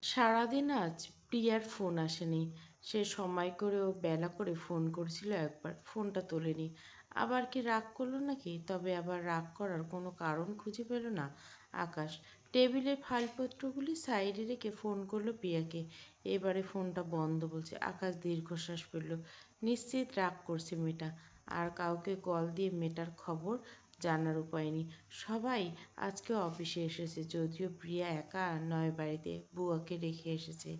সারাদিন আজ প্রিয়ার ফোন আসেনি। সে সময় করে ও বেলা করে ফোন করেছিল একবার, ফোনটা তোলেনি। আবার কি রাগ করলো নাকি? তবে আবার রাগ করার কোনো কারণ খুঁজে পেল না আকাশ। টেবিলের ফাইলপত্রগুলি সাইডে রেখে ফোন করলো প্রিয়াকে। এবারে ফোনটা বন্ধ বলছে। আকাশ দীর্ঘশ্বাস ফেলল। নিশ্চিত রাগ করছে মেয়েটা। আর কাউকে কল দিয়ে মেয়েটার খবর জানার উপায় নেই। সবাই আজকে অফিসে এসেছে, যদিও প্রিয়া একা নয়, বাড়িতে বুয়াকে রেখে এসেছে।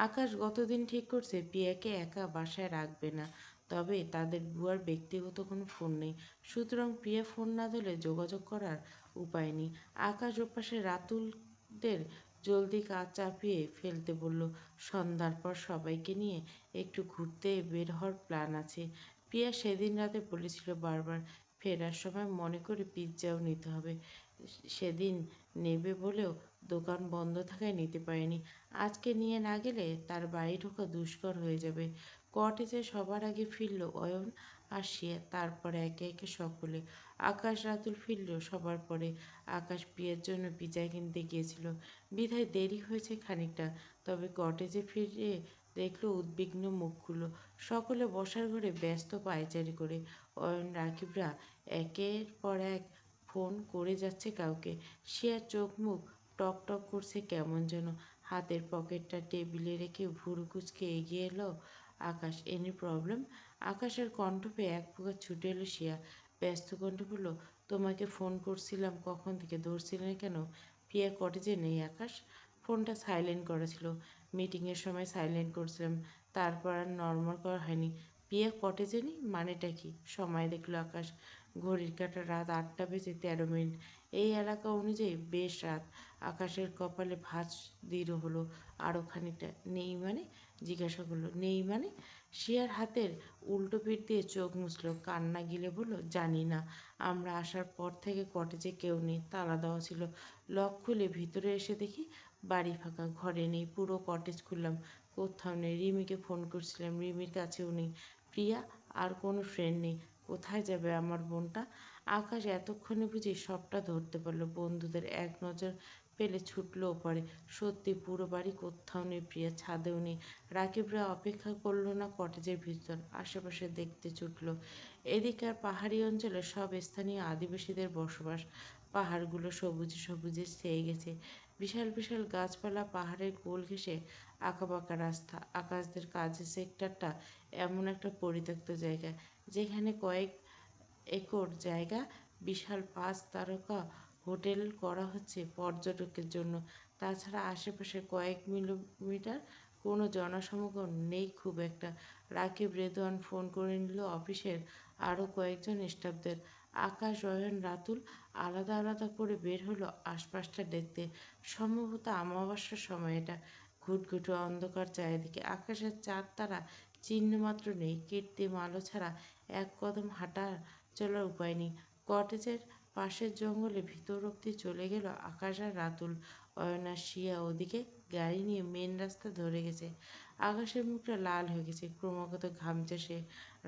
আকাশ গতদিন ঠিক করছে প্রিয়াকে একা বাসায় রাখবে না। তবে তাদের বুয়ার ব্যক্তিগত কোনো ফোন নেই, সুতরাং প্রিয়া ফোন না দিলে যোগাযোগ করার উপায় নেই। আকাশ ওপাশে রাতুলদের জলদি কাজ চাপিয়ে ফেলতে বলল। সন্ধ্যার পর সবাইকে নিয়ে একটু ঘুরতে বের হওয়ার প্ল্যান আছে। প্রিয়া সেদিন রাতে বলেছিল বারবার, ফেরার সময় মনে করে পিৎজাও নিতে হবে। সেদিন নেবে বলেও দোকান বন্ধ থাকায় নিতে পারেনি। আজকে নিয়ে না গেলে তার বাড়ি ঢোকা দুষ্কর হয়ে যাবে। কটেজে সবার আগে ফিরল অয়ন আর শিয়া, তারপরে একে একে সকলে। আকাশ রাতুল ফিরল সবার পরে। আকাশ প্রিয়ার জন্য পিৎজা কিনতে গিয়েছিল বিধায় দেরি হয়েছে খানিকটা। তবে কটেজে ফিরে দেখলো উদ্বিগ্ন মুখগুলো। সকলে বসার ঘরে ব্যস্ত পায়চারি করে। অয়ন রাকিবরা একের পর এক ফোন করে যাচ্ছে কাউকে। শিয়ার চোখ মুখ টক টক করছে কেমন যেন। হাতের পকেটটা টেবিলে রেখে ভুরু কুচকে এগিয়ে এলো আকাশ। Any problem? আকাশের কণ্ঠ পেয়ে এক প্রকার ছুটে এলো শিয়া। ব্যস্ত কণ্ঠে বলল, তোমাকে ফোন করছিলাম কখন থেকে, ধরছিলে না কেন? প্রিয়া কটেজে নেই আকাশ। ফোনটা সাইলেন্ট করা ছিল। মিটিংয়ের সময় সাইলেন্ট করছিলাম, তারপর আর নর্মাল করা হয়নি। প্রিয়া কটেজে নেই মানেটা কি? সময় দেখলো আকাশ। ঘড়ির কাঁটা রাত 8টা বেজে 13 মিনিট। এই এলাকা অনুযায়ী বেশ রাত। আকাশের কপালে ভাঁজ দৃঢ় হলো আরও খানিকটা। নেই মানে? জিজ্ঞাসা করলো। নেই মানে? শিয়ার হাতের উল্টো পিঠ দিয়ে চোখ মুছল, কান্না গিলে বলল, জানি না। আমরা আসার পর থেকে কটেজে কেউ নেই, তালা দেওয়া ছিল। লক খুলে ভিতরে এসে দেখি বাড়ি ফাঁকা, ঘরে নেই। পুরো কটেজ খুললাম, কোথাও নেই। রিমিকে ফোন করছিলাম, রিমির কাছেও নেই। প্রিয়া আর কোনো ফ্রেন্ড নেই। কোথায় যাবে আমার বোনটা? আকাশ এতক্ষণে বুঝি সবটা ধরতে পারল। বন্ধুদের এক নজর পেলে ছুটলো ওপারে। সত্যি পুরো বাড়ি কোথাও নেই, প্রিয়া ছাদেও নেই। রাকিবরা অপেক্ষা করলো না কটেজের ভিতর, আশেপাশে দেখতে ছুটলো। এদিকার পাহাড়ি অঞ্চলে সব স্থানীয় আদিবাসীদের বসবাস। পাহাড়গুলো সবুজে সবুজে ছেয়ে গেছে। বিশাল বিশাল গাছপালা, পাহাড়ের কোল ঘেঁষে আঁকাবাঁকা রাস্তা। আকাশদের কাজের সেক্টরটা এমন একটা পরিত্যক্ত জায়গা, যেখানে কয়েক একর জায়গা বিশাল 5 তারকা হোটেল করা হচ্ছে পর্যটকের জন্য। তাছাড়া আশেপাশে কয়েক কিলোমিটার কোনো জনসমাগম নেই খুব একটা। রাকিব রেদওয়ান ফোন করে নিল অফিসের আরও কয়েকজন স্টাফদের। আকাশ, অয়ন, রাতুল আলাদা আলাদা করে বের হলো আশপাশটা দেখতে। সম্ভবত আমাবস্যার সময় এটা। ঘুটঘুটে অন্ধকার চারিদিকে। আকাশের চাঁদ তারা চিহ্নমাত্র নেই। কৃত্রিম আলো ছাড়া এক কদম হাঁটা চলার উপায় নেই। কটেজের পাশের জঙ্গলে ভিতর অব্দি চলে গেল আকাশ আর রাতুল। অয়ন আর শিয়া ওদিকে গাড়ি নিয়ে মেন রাস্তা ধরে গেছে। আকাশের মুখটা লাল হয়ে গেছে, ক্রমাগত ঘামছে সে।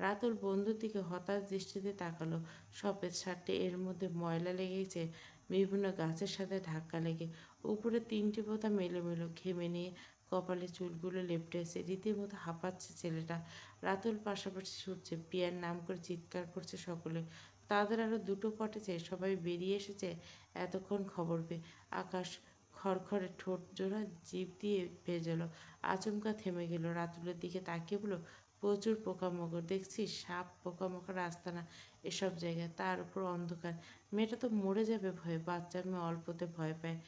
রাতুল বন্ধুর দিকে হতাশ দৃষ্টিতে তাকালো। সফেদ শার্টে এর মধ্যে ময়লা লেগে গেছে বিভিন্ন গাছের সাথে ধাক্কা লেগে। উপরে 3টি বোতাম এলোমেলো, ঘেমে নিয়ে কপালে চুলগুলো লেপ্টে আছে। রীতিমতো হাঁপাচ্ছে ছেলেটা। রাতুল পাশাপাশি ছুটছে, প্রিয়ার নাম করে চিৎকার করছে সকলে। তাদের আরও দুটো কটেজে সবাই বেরিয়ে এসেছে এতক্ষণ খবর পেয়ে। আকাশ খড়খড়ে ঠোঁট জোড়া জিভ দিয়ে ভেজালো। আচমকা থেমে গেল, রাতুলের দিকে তাকিয়ে বলল, প্রচুর পোকামাকড় দেখছিস? সাপ পোকামাকড় আস্তানা এসব জায়গায়, তার উপর অন্ধকার। মেয়েটা তো মরে যাবে ভয়ে। বাচ্চা মেয়ে অল্পতে ভয় পায়।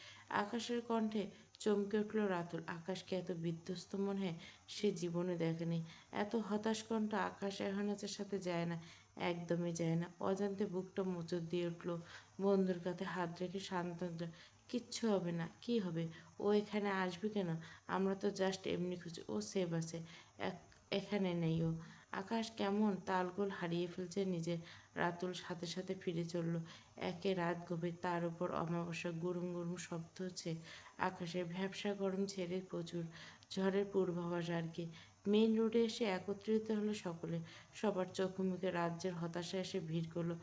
আকাশের কণ্ঠে চমকে উঠল রাতুল। আকাশকে এত বিধ্বস্ত মনে হয় সে জীবনে দেখেনি। এত হতাশ কণ্ঠ আকাশ এহনাজের সাথে যায় না, একদমই যায় না। অজান্তে বুকটা মোচড় দিয়ে উঠল। বন্ধুর কাঁধে হাত রেখে সান্ত্বনা দিল, কিচ্ছু হবে না। কি হবে? ও এখানে আসবে কেন? আমরা তো জাস্ট এমনি খুঁজি। ও সেভ আছে, এখানে নেই ও। আকাশ কেমন তালগোল হারিয়ে ফেলছে নিজে। রাতুল সাথে সাথে ফিরে চলল। একে রাত গভীর, তার উপর অমাবস্যা। গুরুম গুরুম শব্দ হচ্ছে আকাশে। ভ্যাপসা গরম ছেড়ে প্রচুর ঝড়ের পূর্বাভাস আর কি। মেইন রোডে এসে একত্রিত হলো সকলে। সবার চোখে মুখে রাজ্যের হতাশা এসে ভিড় করলো।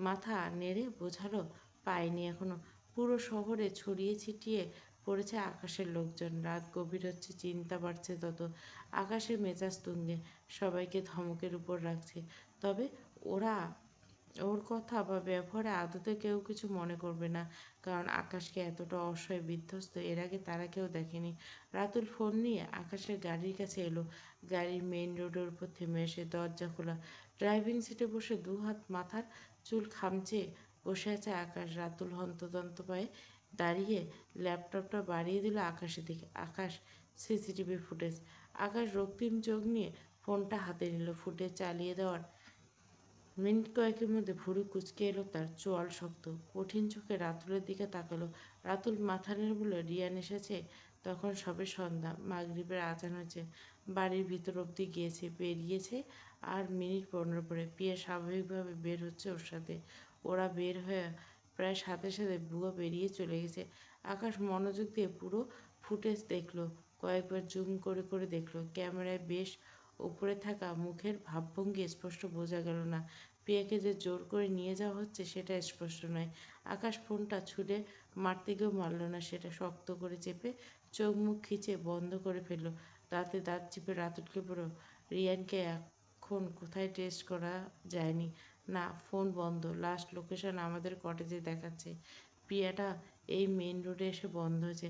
মাথা নেড়ে বোঝালো, পায়নি এখনো। পুরো শহরে ছড়িয়ে ছিটিয়ে পড়েছে আকাশের লোকজন। রাত গভীর হচ্ছে, চিন্তা বাড়ছে তত। আকাশের মেজাজ তুঙ্গে, সবাইকে ধমকের উপর রাখছে। তবে ওরা ওর কথা বা ব্যবহারে আদতে কেউ কিছু মনে করবে না, কারণ আকাশকে এতটা অসহায় বিধ্বস্ত এর আগে তারা কেউ দেখেনি। রাতুল ফোন নিয়ে আকাশের গাড়ির কাছে এলো। গাড়ির মেইন রোডের উপর থেমে এসে দরজা খোলা। ড্রাইভিং সিটে বসে দুহাত মাথার চুল খামচে বসে আছে আকাশ। রাতুল হন্তদন্ত পায়ে দাঁড়িয়ে ল্যাপটপটা বাড়িয়ে দিল আকাশের দিকে। আকাশ, সিসিটিভি ফুটেজ। আকাশ রক্তিম চোখ নিয়ে ফোনটা হাতে নিল। ফুটেজ চালিয়ে দেওয়ার মিনিট কয়েকের মধ্যে ভুরু কুঁচকে এলো তার, চোয়াল শক্ত। কঠিন চোখে রাতুলের দিকে তাকালো। রাতুল মাথা নেড়ে বলল, রিয়ান এসেছে? তখন সবে সন্ধ্যা, মাগরিবের আজান হয়েছে। বাড়ির ভিতর অবধি গিয়েছে, বেরিয়েছে আর মিনিট 15 পরে। পিয়া স্বাভাবিকভাবে বের হচ্ছে ওর সাথে। ওরা বের হয়ে প্রায় সাথে সাথে বুয়া বেরিয়ে চলে গেছে। আকাশ মনোযোগ দিয়ে পুরো ফুটেজ দেখলো, কয়েকবার জুম করে করে দেখলো। ক্যামেরায় বেশ উপরে থাকা মুখের ভাবভঙ্গি স্পষ্ট বোঝা গেল না। প্রিয়াকে যে জোর করে নিয়ে যাওয়া হচ্ছে সেটা স্পষ্ট নয়। আকাশ ফোনটা ছুঁড়ে মারতে গিয়েও মারল না, সেটা শক্ত করে চেপে চোখ মুখ খিচে বন্ধ করে ফেলল। দাঁতে দাঁত চিপে রাতুলকে বলল, রিয়ানকে এখন কোথায় টেস্ট করা যায়নি? না, ফোন বন্ধ। লাস্ট লোকেশন আমাদের কটেজে দেখাচ্ছে। প্রিয়াটা এই মেইন রোডে এসে বন্ধ হয়েছে।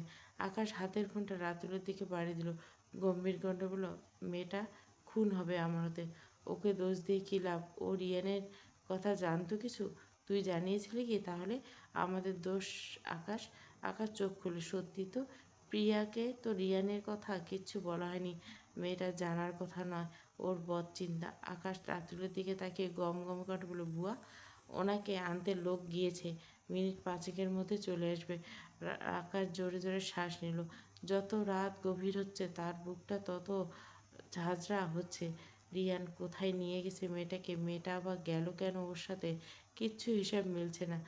আকাশ হাতের ফোনটা রাতুলের দিকে বাড়িয়ে দিল। গম্ভীর কণ্ঠে বলল, মেয়েটা খুন হবে আমার হাতে। ওকে দোষ দিয়ে কী লাভ? ও রিয়ানের কথা জানতো কিছু? তুই জানিয়েছিলি কি তাহলে? আমাদের দোষ? আকাশ আকাশ চোখ খুলে, সত্যি তো? প্রিয়াকে তো রিয়ানের কথা কিচ্ছু বলা হয়নি। মেয়েটা জানার কথা নয়, ওর বদ চিন্তা। আকাশ রাতুলের দিকে তাকিয়ে গম গম করে বলে, বুয়া, ওনাকে আনতে লোক গিয়েছে, মিনিট 5-এর মধ্যে চলে আসবে। আকাশ জোরে জোরে শ্বাস নিল। যত রাত গভীর হচ্ছে তার বুকটা তত ঝাঁঝরা হচ্ছে। রিয়ান কোথায় নিয়ে গেছে মেয়েটাকে? মেয়েটা আবার গেল কেন ওর সাথে? কিচ্ছু হিসাব মিলছে না।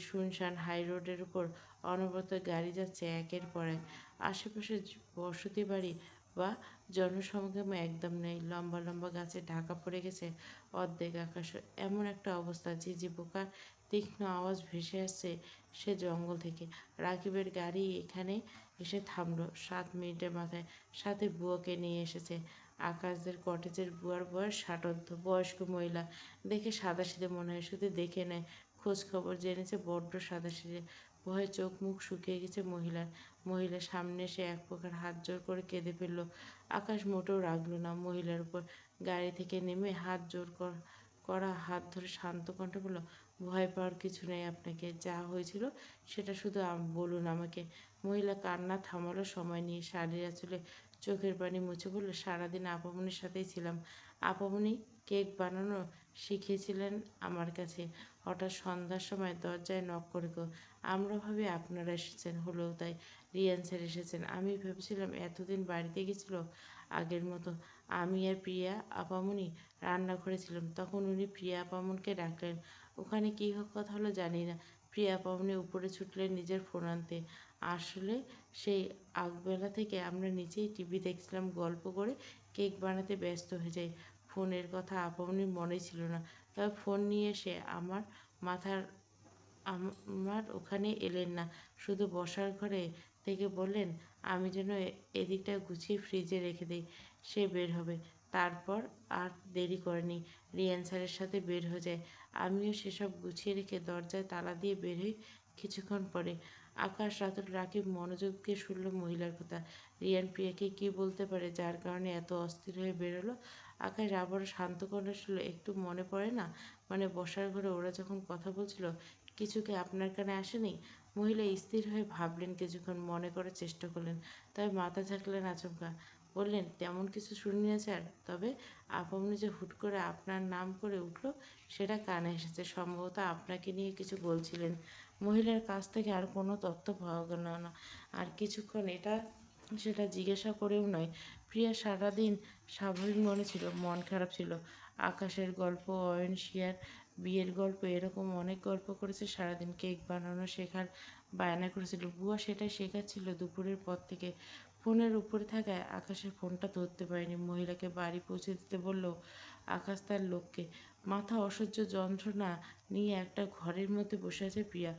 শুনশান হাই রোডের উপর অনবরত গাড়ি যাচ্ছে একের পর এক। আশেপাশে বসতি বাড়ি বা জনসমাগম একদম নেই। লম্বা লম্বা গাছে ঢাকা পড়ে গেছে অর্ধেক আকাশ। এমন একটা অবস্থা, ঝিঝি পোকার তীক্ষ্ণ আওয়াজ ভেসে আসছে সে জঙ্গল থেকে। রাকিবের গাড়ি এখানে এসে থামলো 7 মিনিটের মাথায়। সাথে বুয়াকে নিয়ে এসেছে। আকাশদের কটেজের বুয়ার বয়স 60 বয়স্ক মহিলা। দেখে সাদাসিধে মনে হয়, শুধু দেখে নেয়, খোঁজ খবর জেনেছে বড্ড সাদাসিধে। ভয়ে চোখ মুখ শুকিয়ে গেছে মহিলার। মহিলা সামনে এসে এক প্রকার হাত জোর করে কেঁদে ফেলল। আকাশ মোটেও রাগলো না মহিলার উপর। গাড়ি থেকে নেমে হাত জোর করা হাত ধরে শান্ত কণ্ঠে বলল, ভয় পাওয়ার কিছু নেই আপনাকে। যা হয়েছিল সেটা শুধু বলুন আমাকে। মহিলা কান্না থামালো সময় নিয়ে। শাড়ির আঁচলে চোখের পানি মুছে বলল, সারাদিন আপামনির সাথেই ছিলাম। আপামনি কেক বানানো শিখিয়েছিলেন আমার কাছে। হঠাৎ সন্ধ্যার সময় দরজায় নক করে গো। আমরা ভাবি আপনারা এসেছেন, হলেও তাই। রিয়ান স্যার এসেছেন। আমি ভেবেছিলাম এতদিন বাড়িতে গেছিল আগের মতো। আমি আর প্রিয়া আপামনি রান্নাঘরে ছিলাম, তখন উনি প্রিয়া আপামনকে ডাকলেন। ওখানে কী কথা হলো জানি না। প্রিয়া আপামনি উপরে ছুটলেন নিজের ফোন আনতে। আসলে সেই আগবেলা থেকে আমরা নিচেই টিভি দেখছিলাম, গল্প করে কেক বানাতে ব্যস্ত হয়ে যাই। ফোনের কথা আপামনির মনেই ছিল না। তবে ফোন নিয়ে এসে মাথার আমার ওখানে এলেন না, শুধু বসার ঘরে থেকে বললেন আমি যেন এদিকটা গুছিয়ে ফ্রিজে রেখে দিই, সে বের হবে। তারপর আর দেরি করেনি, রিয়ান স্যারের সাথে বের হয়ে যায়। আমিও সেসব গুছিয়ে রেখে দরজায় তালা দিয়ে বের হই। কিছুক্ষণ পরে আকাশ রাতুল রাকিব মনোযোগ দিয়ে শুনল মহিলার কথা। রিয়ান প্রিয়াকে কী বলতে পারে যার কারণে এত অস্থির হয়ে বেরোলো? আকাশ আবারও শান্ত কণ্ঠে শুনল, একটু মনে পড়ে না, মানে বসার ঘরে ওরা যখন কথা বলছিল, কিছু কি আপনার কানে আসেনি? মহিলা স্থির হয়ে ভাবলেন কিছুক্ষণ, মনে করার চেষ্টা করলেন, তবে মাথা ঝাঁকলেন আচমকা। বললেন, তেমন কিছু শুনিনি স্যার, তবে আপনি যে হুট করে আপনার নাম করে উঠল সেটা কানে এসেছে। সম্ভবত আপনাকে নিয়ে কিছু বলছিলেন। মহিলার কাছ থেকে আর কোনো তথ্য পাওয়া গেল না। আর কিছুক্ষণ এটা সেটা জিজ্ঞাসা করেও নয়। প্রিয়া সারাদিন স্বাভাবিক মনে ছিল, মন খারাপ ছিল। আকাশের গল্প, অয়নশিয়ার বিয়ের গল্প, এরকম অনেক গল্প করেছে সারাদিন। কেক বানানো শেখার বায়না করেছিল, বুয়া সেটাই শেখাচ্ছিল দুপুরের পর থেকে। ফোনের উপরে থাকায় আকাশের ফোনটা ধরতে পারেনি। মহিলাকে বাড়ি পৌঁছে দিতে বলল, আকাশ তার লোককে। মাথা অসহ্য যন্ত্রণা নিয়ে একটা ঘরের মধ্যে বসে আছে প্রিয়া।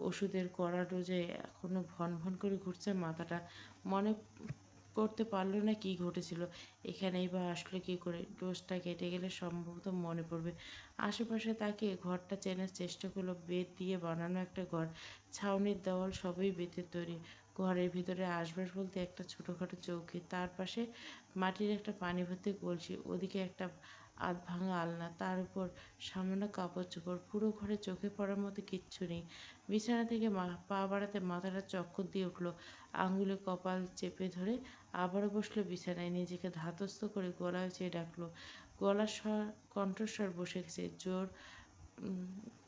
ওষুধের কড়া ডোজে এখনো ভন ভন করে ঘুরছে মাথাটা। মনে করতে পারলো না কি ঘটেছিল, এখানেই বা আসলো কি করে। ডোজটা কেটে গেলে সম্ভবত মনে পড়বে। আশেপাশে তাকে ঘরটা চেনার চেষ্টা করলো। বেত দিয়ে বানানো একটা ঘর, ছাউনির দেওয়াল সবই বেতের তৈরি। ঘরের ভিতরে আসবাস বলতে একটা ছোটোখাটো চৌকি, তার পাশে মাটির একটা পানি ভর্তি কলসি, ওদিকে একটা আধ ভাঙা আলনা, তার উপর সামান্য কাপড় চোপড়। পুরো ঘরে চোখে পড়ার মতো কিচ্ছু নেই। বিছানা থেকে পা বাড়াতে মাথাটা চক্কর দিয়ে উঠলো। আঙুলে কপাল চেপে ধরে আবারও বসলো বিছানায়। নিজেকে ধাতস্থ করে গলায় চেয়ে ডাকলো। গলার স্বর, কণ্ঠস্বর বসে গেছে, জোর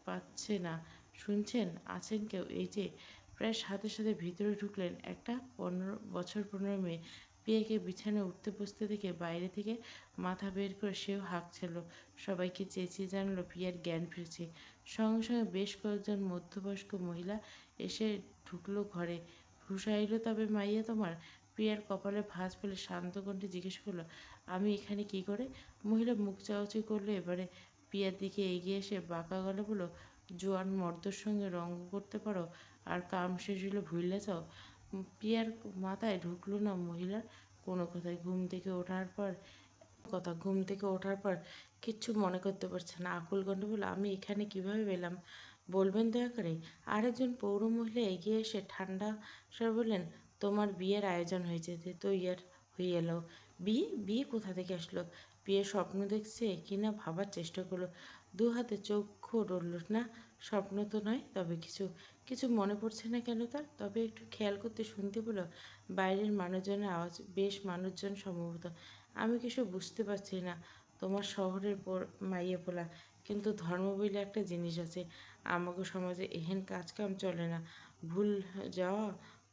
পাচ্ছে না। শুনছেন? আছেন কেউ? এই যে। প্রায় সাথে সাথে ভিতরে ঢুকলেন একটা 15 মেয়ে। পিয়াকে বিছানায় উঠতে বসতে দেখে বাইরে থেকে মাথা বের করে সেও হাঁক ছিল। সবাইকে চেঁচিয়ে জানালো পিয়ার জ্ঞান ফিরছে। সঙ্গে সঙ্গে বেশ কয়েকজন মধ্যবয়স্ক মহিলা এসে ঢুকলো ঘরে। হুঁশা এলো তবে মাইয়া তোমার? প্রিয়ার কপালে ভাঁজ ফেলে শান্ত কণ্ঠে জিজ্ঞেস করলো, আমি এখানে কি করে? মহিলা মুখ চাওয়াচি করলো। এবারে প্রিয়ার দিকে এগিয়ে এসে বাঁকা গলা বলল, জোয়ান মর্দর সঙ্গে রঙ্গ করতে পারো আর কাম শেষ হলে ভুইল্লা যাও? প্রিয়ার মাথায় ঢুকলো না মহিলার কোনো কথাই। ঘুম থেকে ওঠার পর কিচ্ছু মনে করতে পারছে না। আকুল কণ্ঠে বলল, আমি এখানে কিভাবে পেলাম বলবেন দয়া করে? আরেকজন পৌর মহিলা এগিয়ে এসে ঠান্ডা স্বরে বললেন, তোমার বিয়ের আয়োজন হয়েছে, তৈয়ার হয়ে এলো। বিয়ে? বিয়ে কোথা থেকে আসলো? বিয়ে স্বপ্ন দেখছে কিনা ভাবার চেষ্টা করলো। দু হাতে চক্ষু রইল না। স্বপ্ন তো নয়, তবে কিছু কিছু মনে পড়ছে না কেন তার। তবে একটু খেয়াল করতে শুনতে পেল বাইরের মানুষজনের আওয়াজ, বেশ মানুষজন সম্ভবত। আমি কিছু বুঝতে পারছি না। তোমার শহরের মাইয়ে পোলা, কিন্তু ধর্ম বইলে একটা জিনিস আছে। আমাকে সমাজে এহেন কাজকাম চলে না। ভুল যাওয়া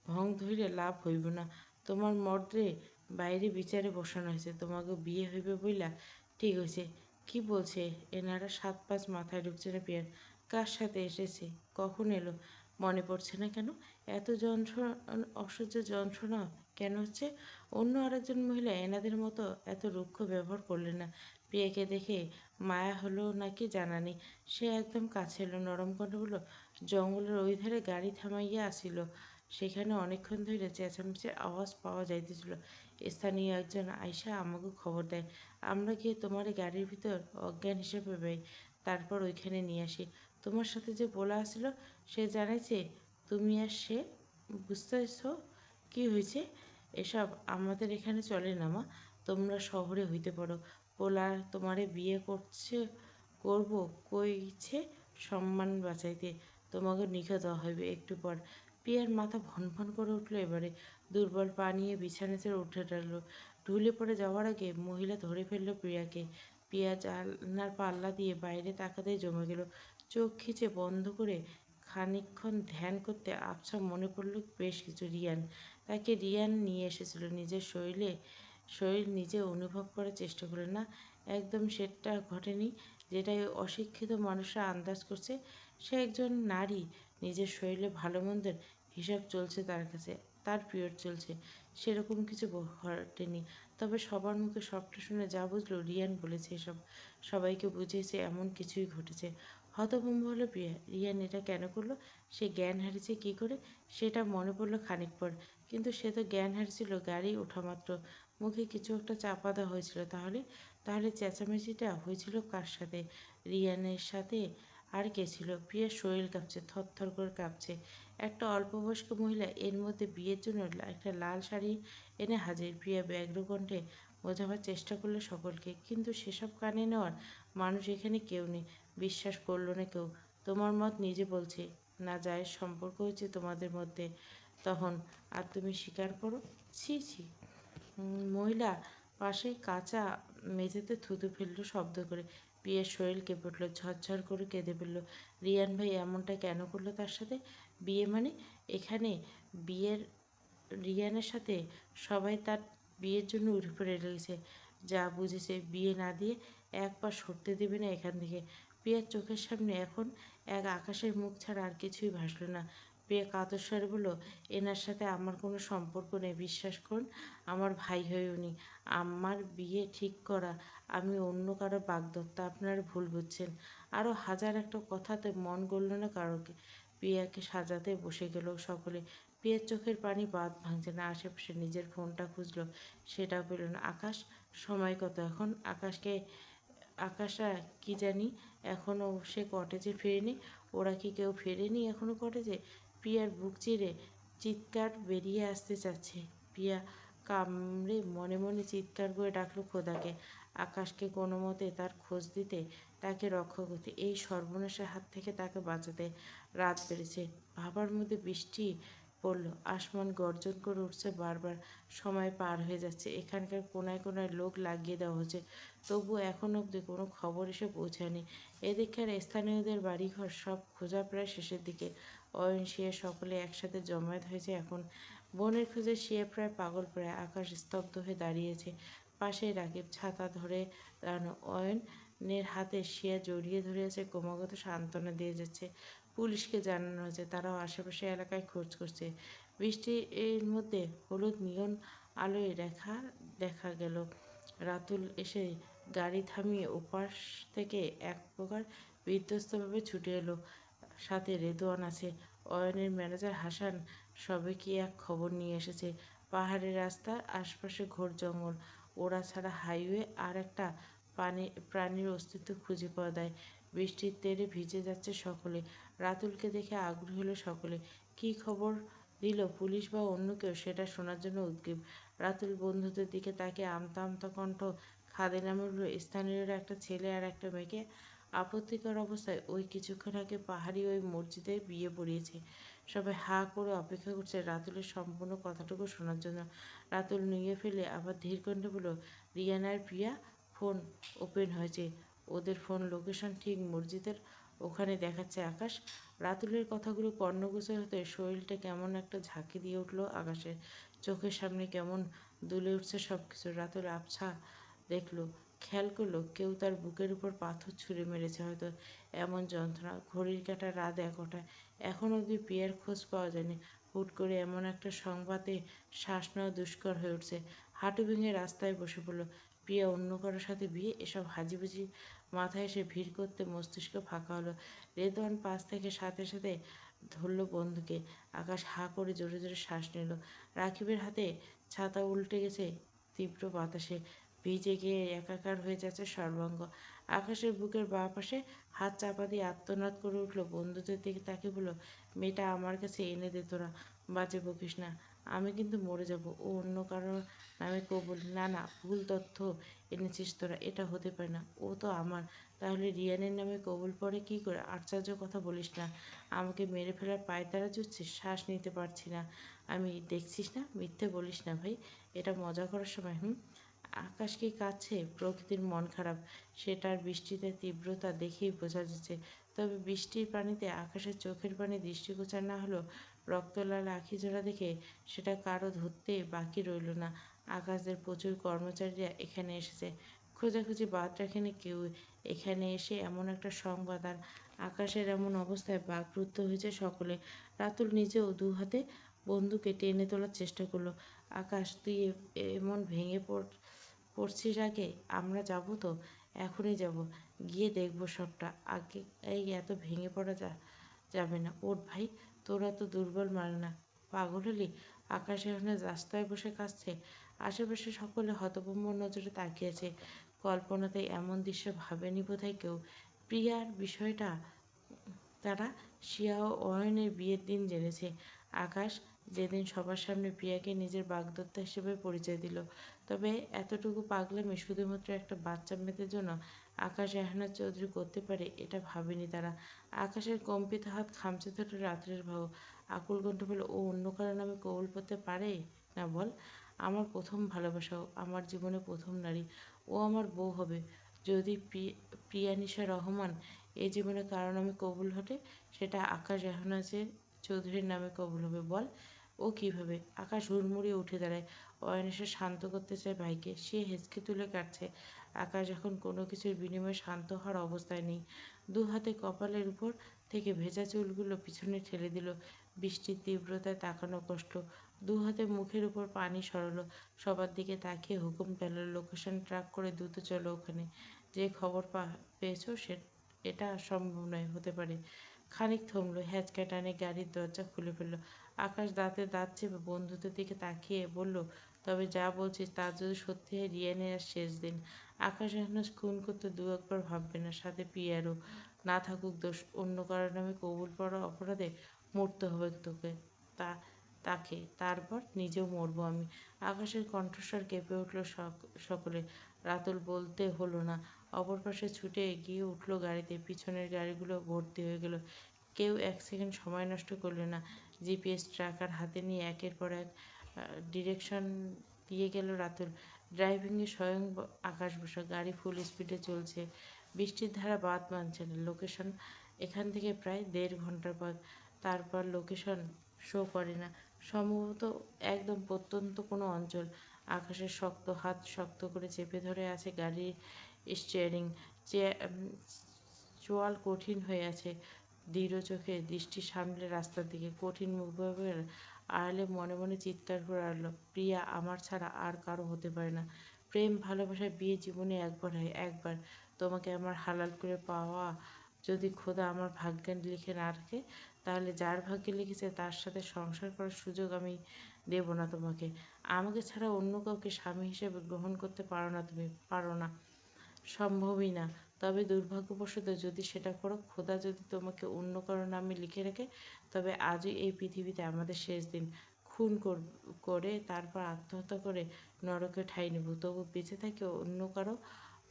ভং ধইরে লাভ হইব না। তোমার মর্দে বাইরে বিচারে বসানো হয়েছে, তোমাকে বিয়ে হইবে বইলা ঠিক হয়েছে। কি বলছে এনারা? 7-5 মাথায় ঢুকছে না পিয়ার। কার সাথে এসেছে? কখন এলো? মনে পড়ছে না কেন? এত যন্ত্রণা, অসহ্য যন্ত্রণা কেন হচ্ছে? অন্য আরেকজন মহিলা এনাদের মতো এত রুক্ষ ব্যবহার করলেন না। প্রিয়াকে দেখে মায়া হলো নাকি জানা নেই। সে একদম কাছে এলো, নরম কণ্ঠে বলল, জঙ্গলের ওই ধারে গাড়ি থামাইয়া আসিল, সেখানে অনেকক্ষণ ধরে চেঁচামেচির আওয়াজ পাওয়া যাইতেছিল। স্থানীয় একজন আইসা আমাকে খবর দেয়। আমরা গিয়ে তোমার গাড়ির ভিতর অজ্ঞান হিসেবে পাই, তারপর ওইখানে নিয়ে আসি। তোমার সাথে যে পোলা আসিল সে জানাইছে তুমি আর সে। বুঝতেছ কি হয়েছে? এসব আমাদের এখানে চলে না মা। তোমরা শহরে হইতে পারো। পোলা তোমারে বিয়ে করব কইছে সম্মান বাঁচাইতে। তোমাকে নিখা দেওয়া হইবে একটু পর। পিয়ার মাথা ভন ভন করে উঠল। এবারে দুর্বল পা নিয়ে বিছানা ছেড়ে উঠে দাঁড়ালো। ঢুলে পড়ে যাওয়ার আগে মহিলা ধরে ফেললো প্রিয়াকে। প্রিয়া জানলার পাল্লা দিয়ে বাইরে তাকাতেই জমে গেল। চোখ খিচে বন্ধ করে খানিকক্ষণ ধ্যান করতে আবছা মনে পড়ল বেশ কিছু। তাকে রিয়ান নিয়ে এসেছিল নিজের শরীর নিজে অনুভব করার চেষ্টা করে। না, একদম সেটা ঘটেনি যেটা ওই অশিক্ষিত মানুষরা আন্দাজ করছে। সে একজন নারী, নিজের শরীরে ভালো মন্দের হিসাব চলছে তার কাছে। তার পিরিয়ড চলছে, সেরকম কিছু ঘটেনি। তবে সবার মুখে সবটা শুনে যা বুঝলো রিয়ান বলেছে এসব। সবাইকে বুঝিয়েছে এমন কিছুই ঘটেছে। হতভম্ব হলো প্রিয়া। রিয়ান এটা কেন করলো? সে জ্ঞান হারিয়েছে কী করে সেটা মনে পড়লো খানিক পর। কিন্তু সে তো জ্ঞান হারিয়েছিল গাড়ি ওঠা মাত্র। মুখে কিছু একটা চাপা দেওয়া হয়েছিল। তাহলে তাহলে চেঁচামেচিটা হয়েছিল কার সাথে? রিয়ানের সাথে। আর কে ছিল? প্রিয়ার শরীর কাঁপছে, থরথর করে কাঁপছে। একটা অল্পবয়স্ক মহিলা এর মধ্যে বিয়ের জন্য একটা লাল শাড়ি এনে হাজির। প্রিয়া ব্যগ্র কণ্ঠে বোঝাবার চেষ্টা করলো সকলকে, কিন্তু সেসব কানে নেওয়ার মানুষ এখানে কেউ নেই। বিশ্বাস করলো না কেউ। তোমার মত নিজে বলছে না জায়েজ সম্পর্ক হয়েছে তোমাদের মধ্যে তখন, আর তুমি স্বীকার করো? ছি ছি। মহিলা পাশে কাঁচা মেঝেতে থুতু ফেললো শব্দ করে। প্রিয়ার শরীর কেঁপে উঠল, ঝরঝর করে কেঁদে ফেলল। রিয়ান ভাই এমনটা কেন করলো তার সাথে? বিয়ে মানে? এখানে বিয়ের রিয়ানের সাথে সবাই তার বিয়ের জন্য উঠে পড়ে লেগেছে। যা বুঝেছে বিয়ে না দিয়ে এক পা সরতে দেবে না এখান থেকে। প্রিয়ার চোখের সামনে এখন এক আকাশের মুখ ছাড়া আর কিছুই ভাসল না। প্রিয়া কাতর স্বরে বলল, এনার সাথে আমার কোনো সম্পর্ক নেই, বিশ্বাস করুন। আমার ভাই হয়ে উনি। আমার বিয়ে ঠিক করা, আমি অন্য কারো বাগদত্তা, আপনারা ভুল বুঝছেন। আরও হাজার একটা কথাতে মন গলল না কারোকে। প্রিয়াকে সাজাতে বসে গেল সকলে। প্রিয়ার চোখের পানি বাঁধ ভাঙছে না। আশেপাশে নিজের ফোনটা খুঁজলো, সেটাও পেল না। আকাশ, সময় কত এখন? আকাশা কি জানি, এখনও সে কটেজে ফেরেনি। ওরা কি কেউ ফেরেনি এখনও কটেজে? প্রিয়ার বুক চিরে চিৎকার বেরিয়ে আসতে চাচ্ছে। প্রিয়া কামড়ে মনে মনে চিৎকার করে ডাকলো খোদাকে, আকাশকে কোনো মতে তার খোঁজ দিতে, তাকে রক্ষা করতে, এই সর্বনাশের হাত থেকে তাকে বাঁচাতে। রাত বেড়েছে, ভাবার মধ্যে বৃষ্টি পড়ল, আসমান গর্জন করে উঠছে বারবার। সময় পার হয়ে যাচ্ছে, এখানকার কোনায় কোনায় লোক লাগিয়ে দেওয়া হচ্ছে, তবু এখন অবধি কোনো খবর এসে পৌঁছায়নি। এদিককার স্থানীয়দের বাড়িঘর সব খোঁজা প্রায় শেষের দিকে। অয়ন, শিয়া সকলে একসাথে জমায়েত হয়েছে এখন। বোনের খোঁজে শিয়া প্রায় পাগল প্রায়। আকাশ স্তব্ধ হয়ে দাঁড়িয়েছে, পাশেই রাকিব ছাতা ধরে দাঁড়ানো। অয়নের হাতে শিয়া জড়িয়ে ধরে আছে, ক্রমাগত সান্ত্বনা দিয়ে যাচ্ছে। পুলিশকে জানানো হয়েছে, তারাও আশেপাশে এলাকায় খোঁজ করছে। বৃষ্টির মধ্যে হলুদ নিয়ন আলোয় দেখা গেল। রাতুল এসে গাড়ি থামিয়ে ওপাশ থেকে এক প্রকার বিধ্বস্তভাবে ছুটে এলো। সাথে রেদোয়ান আছে, অয়নের ম্যানেজার হাসান, সবে কি এক খবর নিয়ে এসেছে। পাহাড়ের রাস্তার আশপাশে ঘোর জঙ্গল, ওরা ছাড়া হাইওয়ে আর একটা প্রাণীর অস্তিত্ব খুঁজে পাওয়া যায়। বৃষ্টির তেড়ে ভিজে যাচ্ছে সকলে। রাতুলকে দেখে আগ্রহী হলো সকলে। কী খবর দিল পুলিশ বা অন্য কেউ, সেটা শোনার জন্য উদ্গ্রীব। রাতুল বন্ধুদের দিকে তাকে আমতা আমতা কণ্ঠ খাদে নামে বলল, স্থানীয়রা একটা ছেলে আর একটা মেয়েকে আপত্তিকর অবস্থায় ওই কিছুক্ষণ আগে পাহাড়ি ওই মসজিদে বিয়ে পড়িয়েছে। সবাই হাঁ করে অপেক্ষা করছে রাতুলের সম্পূর্ণ কথাটুকু শোনার জন্য। রাতুল নুয়ে ফেলে আবার ধীর কণ্ঠে বলল, রিয়ান আর প্রিয়া ফোন ওপেন হয়েছে, ওদের ফোন লোকেশন ঠিক মসজিদের ওখানে দেখাচ্ছে। আকাশ, রাতুলের কথাগুলো কর্ণগোচর হতে শরীরটা কেমন একটা ঝাঁকি দিয়ে উঠল আকাশের। চোখের সামনে কেমন দুলে উঠছে সব কিছু। রাতুল আবছা দেখলো, খেয়াল করলো কেউ তার বুকের উপর পাথর ছুঁড়ে মেরেছে হয়তো। এমন যন্ত্রণা। ঘড়ির কাঁটা রাত 11টা, এখন অবধি প্রিয়ার খোঁজ পাওয়া যায়নি। হুট করে এমন একটা সংবাদে শ্বাস নেওয়া দুষ্কর হয়ে উঠছে। হাঁটু ভেঙে রাস্তায় বসে পড়ল। প্রিয়া অন্য কারোর সাথে বিয়ে, এসব হাজিবুজি মাথায় এসে ভিড় করতে মস্তিষ্ক ফাঁকা হলো। রেদওয়ান পাশ থেকে সাথে সাথে ধরল বন্ধুকে। আকাশ হাঁ করে জোরে জোরে শ্বাস নিল। রাকিবের হাতে ছাতা উল্টে গেছে তীব্র বাতাসে, ভিজে গিয়ে একাকার হয়ে যাচ্ছে সর্বাঙ্গ। আকাশের বুকের বাঁ পাশে হাত চাপা দিয়ে আর্তনাদ করে উঠল, বন্ধুদের দিকে তাকে বলল, মেয়েটা আমার কাছে এনে দে তোরা, বাজে বকিস না, আমি কিন্তু মরে যাব। ও অন্য কারোর নামে কবুল। না না, ভুল তথ্য এনেছিস তোরা, এটা হতে পারে না, ও তো আমার। তাহলে রিয়ানের নামে কবুল পড়ে কী করে? আশ্চর্য কথা বলিস না, আমাকে মেরে ফেলার পায়তারা জুটছিস? শ্বাস নিতে পারছি না আমি, দেখছিস না? মিথ্যে বলিস না ভাই, এটা মজা করার সময়। আকাশ কি কাঁদছে? প্রকৃতির মন খারাপ, সেটার বৃষ্টিতে তীব্রতা দেখেই বোঝা যাচ্ছে। তবে বৃষ্টির পানিতে আকাশের চোখের পানি দৃষ্টিগোচর না হলেও রক্তলাল আখিজোড়া দেখে সেটা কারো ধরতে বাকি রইল না। আকাশদের প্রচুর কর্মচারীরা এখানে এসেছে, খোঁজাখুঁজি বাদ রাখেনি কেউ। এখানে এসে এমন একটা সংবাদ, আর আকাশের এমন অবস্থায় বাকরুদ্ধ হয়েছে সকলে। রাতুল নিজেও দু হাতে বন্ধুকে টেনে তোলার চেষ্টা করলো। আকাশ, তুই এমন ভেঙে পড়ছিস আগে? আমরা যাব তো, এখনই যাব, গিয়ে দেখব সবটা। আগে এই এত ভেঙে পড়া যাবে না, ওঠ ভাই, তোরা তো দুর্বল মানে না, পাগল হলি? আকাশ এখানে রাস্তায় বসে কাঁদছে। আশেপাশে সকলে হতভম্ব নজরে তাকিয়েছে। কল্পনাতে এমন দৃশ্য ভাবেনি বোধহয় কেউ। প্রিয়ার বিষয়টা তারা শিয়া ও অয়নের বিয়ের দিন জেনেছে। আকাশ যেদিন সবার সামনে প্রিয়াকে নিজের বাগদত্তা হিসেবে পরিচয় দিল। তবে এতটুকু পাগলামি শুধুমাত্র একটা বাচ্চা মেয়েদের জন্য আকাশ এহনাজ চৌধুরী করতে পারে, এটা ভাবেনি তারা। আকাশের কম্পিত হাত খামচে ধরে রাত্রের ভাও, আকুল কণ্ঠ বলে, ও অন্য কারো নামে কবুল করতে পারে না বল? আমার প্রথম ভালোবাসাও, আমার জীবনে প্রথম নারী, ও আমার বউ হবে। যদি প্রিয়ানিশা রহমান এই জীবনে কারো নামে কবুল হতে, সেটা আকাশ এহনাজের চৌধুরীর নামে কবুল হবে। বল ও কীভাবে? আকাশ হুড়মুড়িয়ে উঠে দাঁড়ায়। অয়ন এসে শান্ত করতে চায় ভাইকে, সে হেঁচকে তুলে কাটছে। আকাশ এখন কোনো কিছুর বিনিময়ে শান্ত হওয়ার অবস্থায় নেই। দু হাতে কপালের উপর থেকে ভেজা চুলগুলো পিছনে ঠেলে দিল। বৃষ্টির তীব্রতায় তাকানো কষ্ট। দু হাতে মুখের উপর পানি সরালো, সবার দিকে তাকিয়ে হুকুম পেল, লোকেশন ট্র্যাক করে দ্রুত চলো ওখানে। যে খবর পেয়েছো এটা সম্ভব নয়, হতে পারে। খানিক থমলো, হ্যাচকা টানে গাড়ির দরজা খুলে ফেলল। আকাশ দাঁতে দাঁত চেপে বন্ধুদের দিকে তাকিয়ে বলল, তবে যা বলছিস তা যদি সত্যি হয়, রিয়ানের আর শেষ দিন। আকাশ এখন খুন করতে দু একবার ভাববে না, সাথে পিয়ারও। না থাকুক দোষ, অন্য কারোর নামে কবুল পড়া অপরাধে মরতে হবে তোকে। তা তাকে তারপর নিজেও মরবো আমি। আকাশের কণ্ঠস্বর কেঁপে উঠল সকলে। রাতুল বলতে হলো না, অপর পাশে ছুটে গিয়ে উঠল গাড়িতে। পিছনের গাড়িগুলো ভর্তি হয়ে গেল। কেউ এক সেকেন্ড সময় নষ্ট করল না। জিপিএস ট্র্যাকার হাতে নিয়ে একের পর এক ডিরেকশন দিয়ে গেল রাতুল। ড্রাইভিংয়ে স্বয়ং আকাশ বসা। গাড়ি ফুল স্পিডে চলছে, বৃষ্টির ধারা বাদ মানছে না। লোকেশন এখান থেকে প্রায় 1.5 ঘন্টার পথ। তারপর লোকেশন শো করে না, সম্ভবত একদম প্রত্যন্ত কোনো অঞ্চল। আকাশের শক্ত হাত শক্ত করে চেপে ধরে আছে গাড়ির স্টিয়ারিং। চোয়াল কঠিন হয়ে আছে, দৃঢ় চোখে দৃষ্টি সামলে রাস্তার দিকে। কঠিন মুখভাবের আড়ালে মনে মনে চিৎকার করে আনল, প্রিয়া আমার ছাড়া আর কারো হতে পারে না। প্রেম ভালোবাসা বিয়ে জীবনে একবার হয়, একবার। তোমাকে আমার হালাল করে পাওয়া যদি খোদা আমার ভাগ্যে লিখে না রাখে, তাহলে যার ভাগ্যে লিখেছে তার সাথে সংসার করার সুযোগ আমি দেব না তোমাকে। আমাকে ছাড়া অন্য কাউকে স্বামী হিসেবে গ্রহণ করতে পারো না, তুমি পারো না, সম্ভবই না। তবে দুর্ভাগ্যবশত যদি সেটা করো, খোদা যদি তোমাকে অন্য কারো নামে লিখে রাখে, তবে আজই এই পৃথিবীতে আমাদের শেষ দিন। খুন করে তারপর আত্মহত্যা করে নরকে ঠাঁই নেব, তবু বেঁচে থাকে অন্য কারো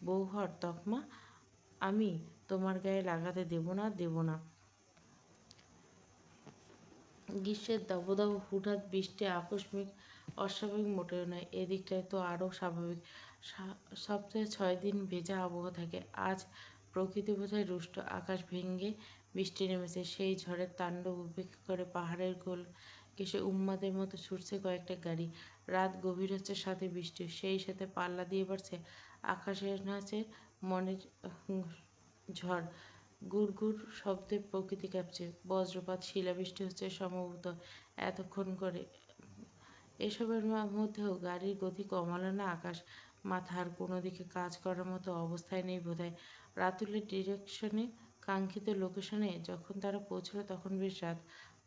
বউ হওয়ার তকমা আমি তোমার গায়ে লাগাতে দেব না, দেব না। গ্রীষ্মের দাবদাহ, হুটহাট বৃষ্টি আকস্মিক, অস্বাভাবিক মোটেও নয়। এদিকটায় তো আরও স্বাভাবিক। সপ্তাহে 6 দিন ভেজা আবহাওয়া থাকে। আজ প্রকৃতি বোধহয় রুষ্ট। আকাশ ভেঙে বৃষ্টি নেমেছে। সেই ঝড়ের তাণ্ডব উপেক্ষা করে পাহাড়ের কোল ঘেঁষে উন্মাদের মতো ছুটছে কয়েকটা গাড়ি। রাত গভীর হচ্ছে, সাথে বৃষ্টি, সেই সাথে পাল্লা দিয়ে বাড়ছে আকাশের নাচের মনের ঝড়। গুড়গুড় শব্দে প্রকৃতি কাঁপছে। বজ্রপাত, শিলাবৃষ্টি হচ্ছে সম্ভবত এতক্ষণ করে। এসবের মধ্যেও গাড়ির গতি কমালো না আকাশ। মাথা আর কোনো দিকে কাজ করার মতো অবস্থায় নেই বোধহয়। রাতুলের ডিরেকশনে কাঙ্ক্ষিত লোকেশনে যখন তারা পৌঁছলো তখন বেশ রাত।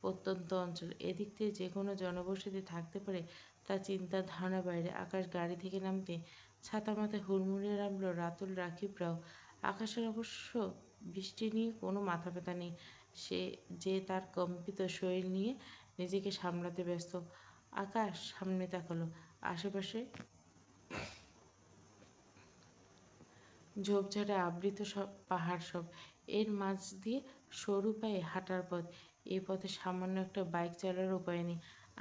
প্রত্যন্ত অঞ্চল, এদিক দিয়ে যে কোনো জনবসতি থাকতে পারে তা চিন্তার ধারণার বাইরে। আকাশ গাড়ি থেকে নামতে ছাতা মাথায় হুড়মুড়িয়ে নামল রাতুল, রাকিবরাও। আকাশের অবশ্য বৃষ্টি নিয়ে কোনো মাথা ব্যথা নেই। সে যে তার কম্পিত শরীর নিয়ে নিজেকে সামলাতে ব্যস্ত। আকাশ সামনে তাকালো। আশেপাশে ঝোপঝাড়ে আবৃত সব পাহাড়, সব এর মাঝ দিয়ে সরু পায়ে হাঁটার পথ। এই পথে সামান্য একটা বাইক চালার উপায় নেই।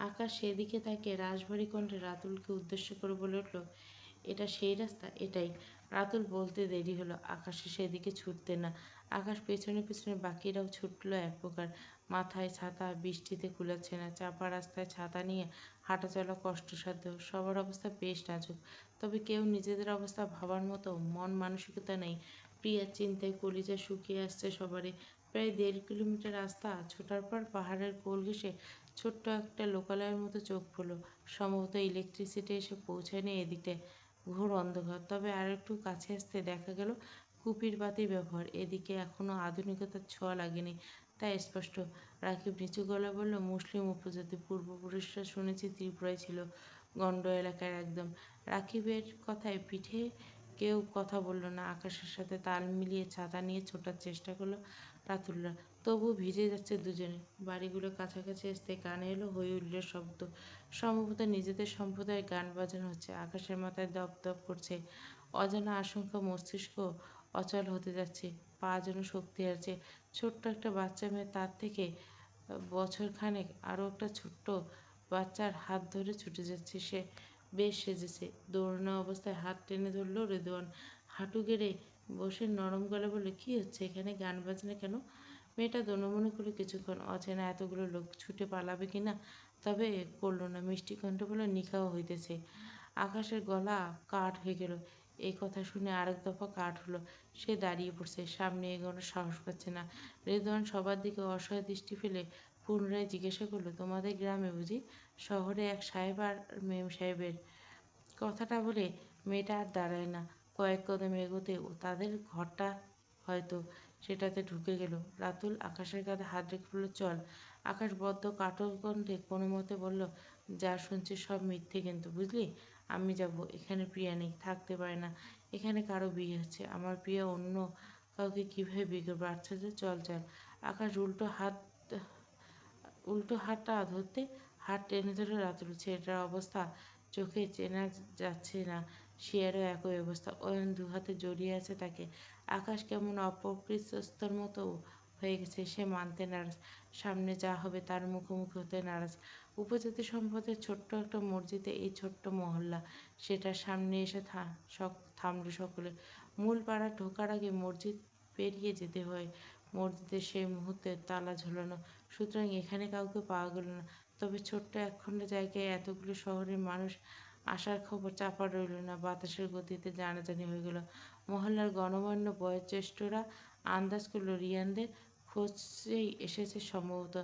আকাশ সেদিকে তাকিয়ে রাশভারী কণ্ঠে রাতুলকে উদ্দেশ্য করে বলে উঠল, এটা সেই রাস্তা, এটাই। রাতুল বলতে দেরি হলো, আকাশে সেদিকে ছুটতে না। আকাশ পেছনে পেছনে বাকিরাও ছুটল এক প্রকার। মাথায় ছাতা, বৃষ্টিতে কুলাচ্ছে না। চাপা রাস্তায় ছাতা নিয়ে হাঁটা চলা কষ্টসাধ্য। সবার অবস্থা বেশ নাজুক, তবে কেউ নিজেদের অবস্থা ভাবার মতো মন মানসিকতা নেই। প্রিয়ার চিন্তায় কলিজা শুকিয়ে আসছে সবারই। প্রায় 1.5 কিলোমিটার রাস্তা ছোটার পর পাহাড়ের কোল ঘেঁষে ছোট্ট একটা লোকালয়ের মতো চোখ পড়ল। সম্ভবত ইলেকট্রিসিটি এসে পৌঁছায়নি এদিকটায়। ঘোর অন্ধকার। তবে আর একটু কাছে আসতে দেখা গেল কুপির বাতির ব্যবহার। এদিকে এখনো আধুনিকতার ছোঁয়া লাগেনি, তাই স্পষ্ট। রাকিব নিচু গলায় বলল, মুসলিম উপজাতি, পূর্বপুরুষরা শুনেছি ত্রিপুরায় ছিল, গণ্ড এলাকার একদম। রাকিবের কথায় পিঠে কেউ কথা বলল না। আকাশের সাথে তাল মিলিয়ে ছাতা নিয়ে ছোটার চেষ্টা করলো রাতুলরা। তবু ভিজে যাচ্ছে দুজনে। বাড়িগুলো কাছাকাছি আসতে কানে এলো হই হুল্লোড়ের শব্দ। সম্ভবত নিজেদের সম্প্রদায়ের গান বাজানো হচ্ছে। আকাশের মাথায় দপ দপ করছে অজানা আশঙ্কা, মস্তিষ্ক অচল হতে যাচ্ছে, পা যেন শক্তি হারছে। ছোট্ট একটা বাচ্চা মেয়ে, তার থেকে বছরখানেক আরও একটা ছোট্ট বাচ্চার হাত ধরে ছুটে যাচ্ছে সে। বেশ সেজেছে। দৌড়ানো অবস্থায় হাত টেনে ধরল রেদওয়ান। হাঁটু গেড়ে বসে নরম গলায় বলল, কী হচ্ছে এখানে, গান বাজনা কেন? মেয়েটা দোনমনে করলো কিছুক্ষণ, অচেনা এতগুলো লোক, ছুটে পালাবে কি না। তবে করল না। মিষ্টি কণ্ঠে বলল, নিকাহ হইতেছে। আকাশের গলা কাঠ হয়ে গেল। এই কথা শুনে আরেক দফা কাঠ হলো। সে দাঁড়িয়ে পড়ছে, সামনে এগোনোর সাহস পাচ্ছে না। রেদওয়ান সবার দিকে অসহায় দৃষ্টি ফেলে পুনরায় জিজ্ঞাসা করলো, তোমাদের গ্রামে বুঝি শহরে এক সাহেব আর মেম সাহেবের? কথাটা বলে মেয়েটা আর দাঁড়ায় না, কয়েক কদম এগোতে ও তাদের ঘরটা হয়তো সেটাতে ঢুকে গেল। রাতুল আকাশের কাঁধে হাত রেখে বলল, চল। আকাশ বদ্ধ কাটল কণ্ঠে কোনো মতে বলল, যা শুনছি সব মিথ্যে, কিন্তু বুঝলি, আমি যাব। এখানে প্রিয়া নেই, থাকতে পারে না। এখানে কারো বিয়ে হচ্ছে, আমার প্রিয়া অন্য কাউকে কীভাবে বিয়ে করবো? আচ্ছা যে, চল চল। আকাশ উল্টো হাতটা ধরতে হাত টেনে ধরে রাতুল। ছেলেটার অবস্থা চোখে চেনা যাচ্ছে না, শিয়ারও একই অবস্থা। অয়ন দুহাতে জড়িয়ে আছে তাকে। আকাশ কেমন অপকৃতস্তর মতো হয়ে গেছে, সে মানতে নারাজ, সামনে যা হবে তার মুখোমুখি হতে নারাজ। উপজাতি সম্পদের ছোট্ট একটা মসজিদে, এই ছোট্ট মহল্লা, সেটার সামনে এসে থামল সকলে। মূল পাড়া ঢোকার আগে মসজিদ পেরিয়ে যেতে হয়। মসজিদের সেই মুহূর্তে তালা ঝোলানো, সুতরাং এখানে কাউকে পাওয়া গেল না। তবে ছোট্ট একখণ্ড জায়গায় এতগুলো শহরের মানুষ আসার খবর চাপা রইল না, বাতাসের গতিতে জানাজানি হয়ে গেল। মহল্লার গণ্যমান্য বয়োজ্যেষ্ঠরা আন্দাজ করল রিয়ানদের খোঁজেই এসেছে সম্ভবত।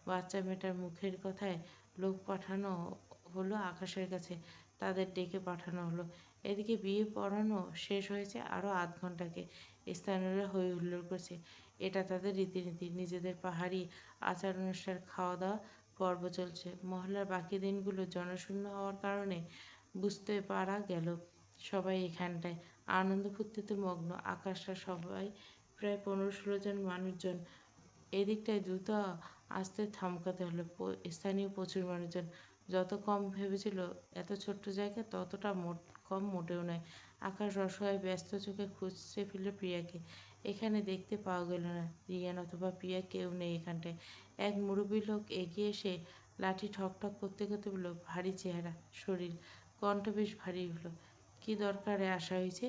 বাচ্চা মেয়েটার মুখের কথায় লোক পাঠানো হলো আকাশের কাছে, তাদের ডেকে পাঠানো হলো। এদিকে বিয়ে পড়ানো শেষ হয়েছে আরও আধ ঘন্টাকে। স্থানীয়রা হই হুল্লোড় করছে, এটা তাদের রীতিনীতি। নিজেদের পাহাড়ি আচার অনুষ্ঠান, খাওয়া দাওয়া পর্ব চলছে। মহল্লার বাকি দিনগুলো জনশূন্য হওয়ার কারণে বুঝতে পারা গেল সবাই এখানটায় আনন্দ ফুর্তিতে মগ্ন। আকাশটা সবাই প্রায় 15-16 জন মানুষজন। এদিকটায় দ্রুত আসতে থামকাতে হলো। স্থানীয় প্রচুর মানুষজন। যত কম ভেবেছিল এত ছোট্ট জায়গা, ততটা কম মোটেও নয়। আকাশ অসহায় ব্যস্ত চোখে খুঁজতে ফিরল প্রিয়াকে। এখানে দেখতে পাওয়া গেল না। রিয়ান অথবা প্রিয়া কেউ নেই এখানটায়। এক মুরব্বী লোক এগিয়ে এসে লাঠি ঠক ঠক করতে করতে বলল, ভারী চেহারা, শরীর, কণ্ঠ বেশ ভারী হলো। কি দরকারে আসা হয়েছে?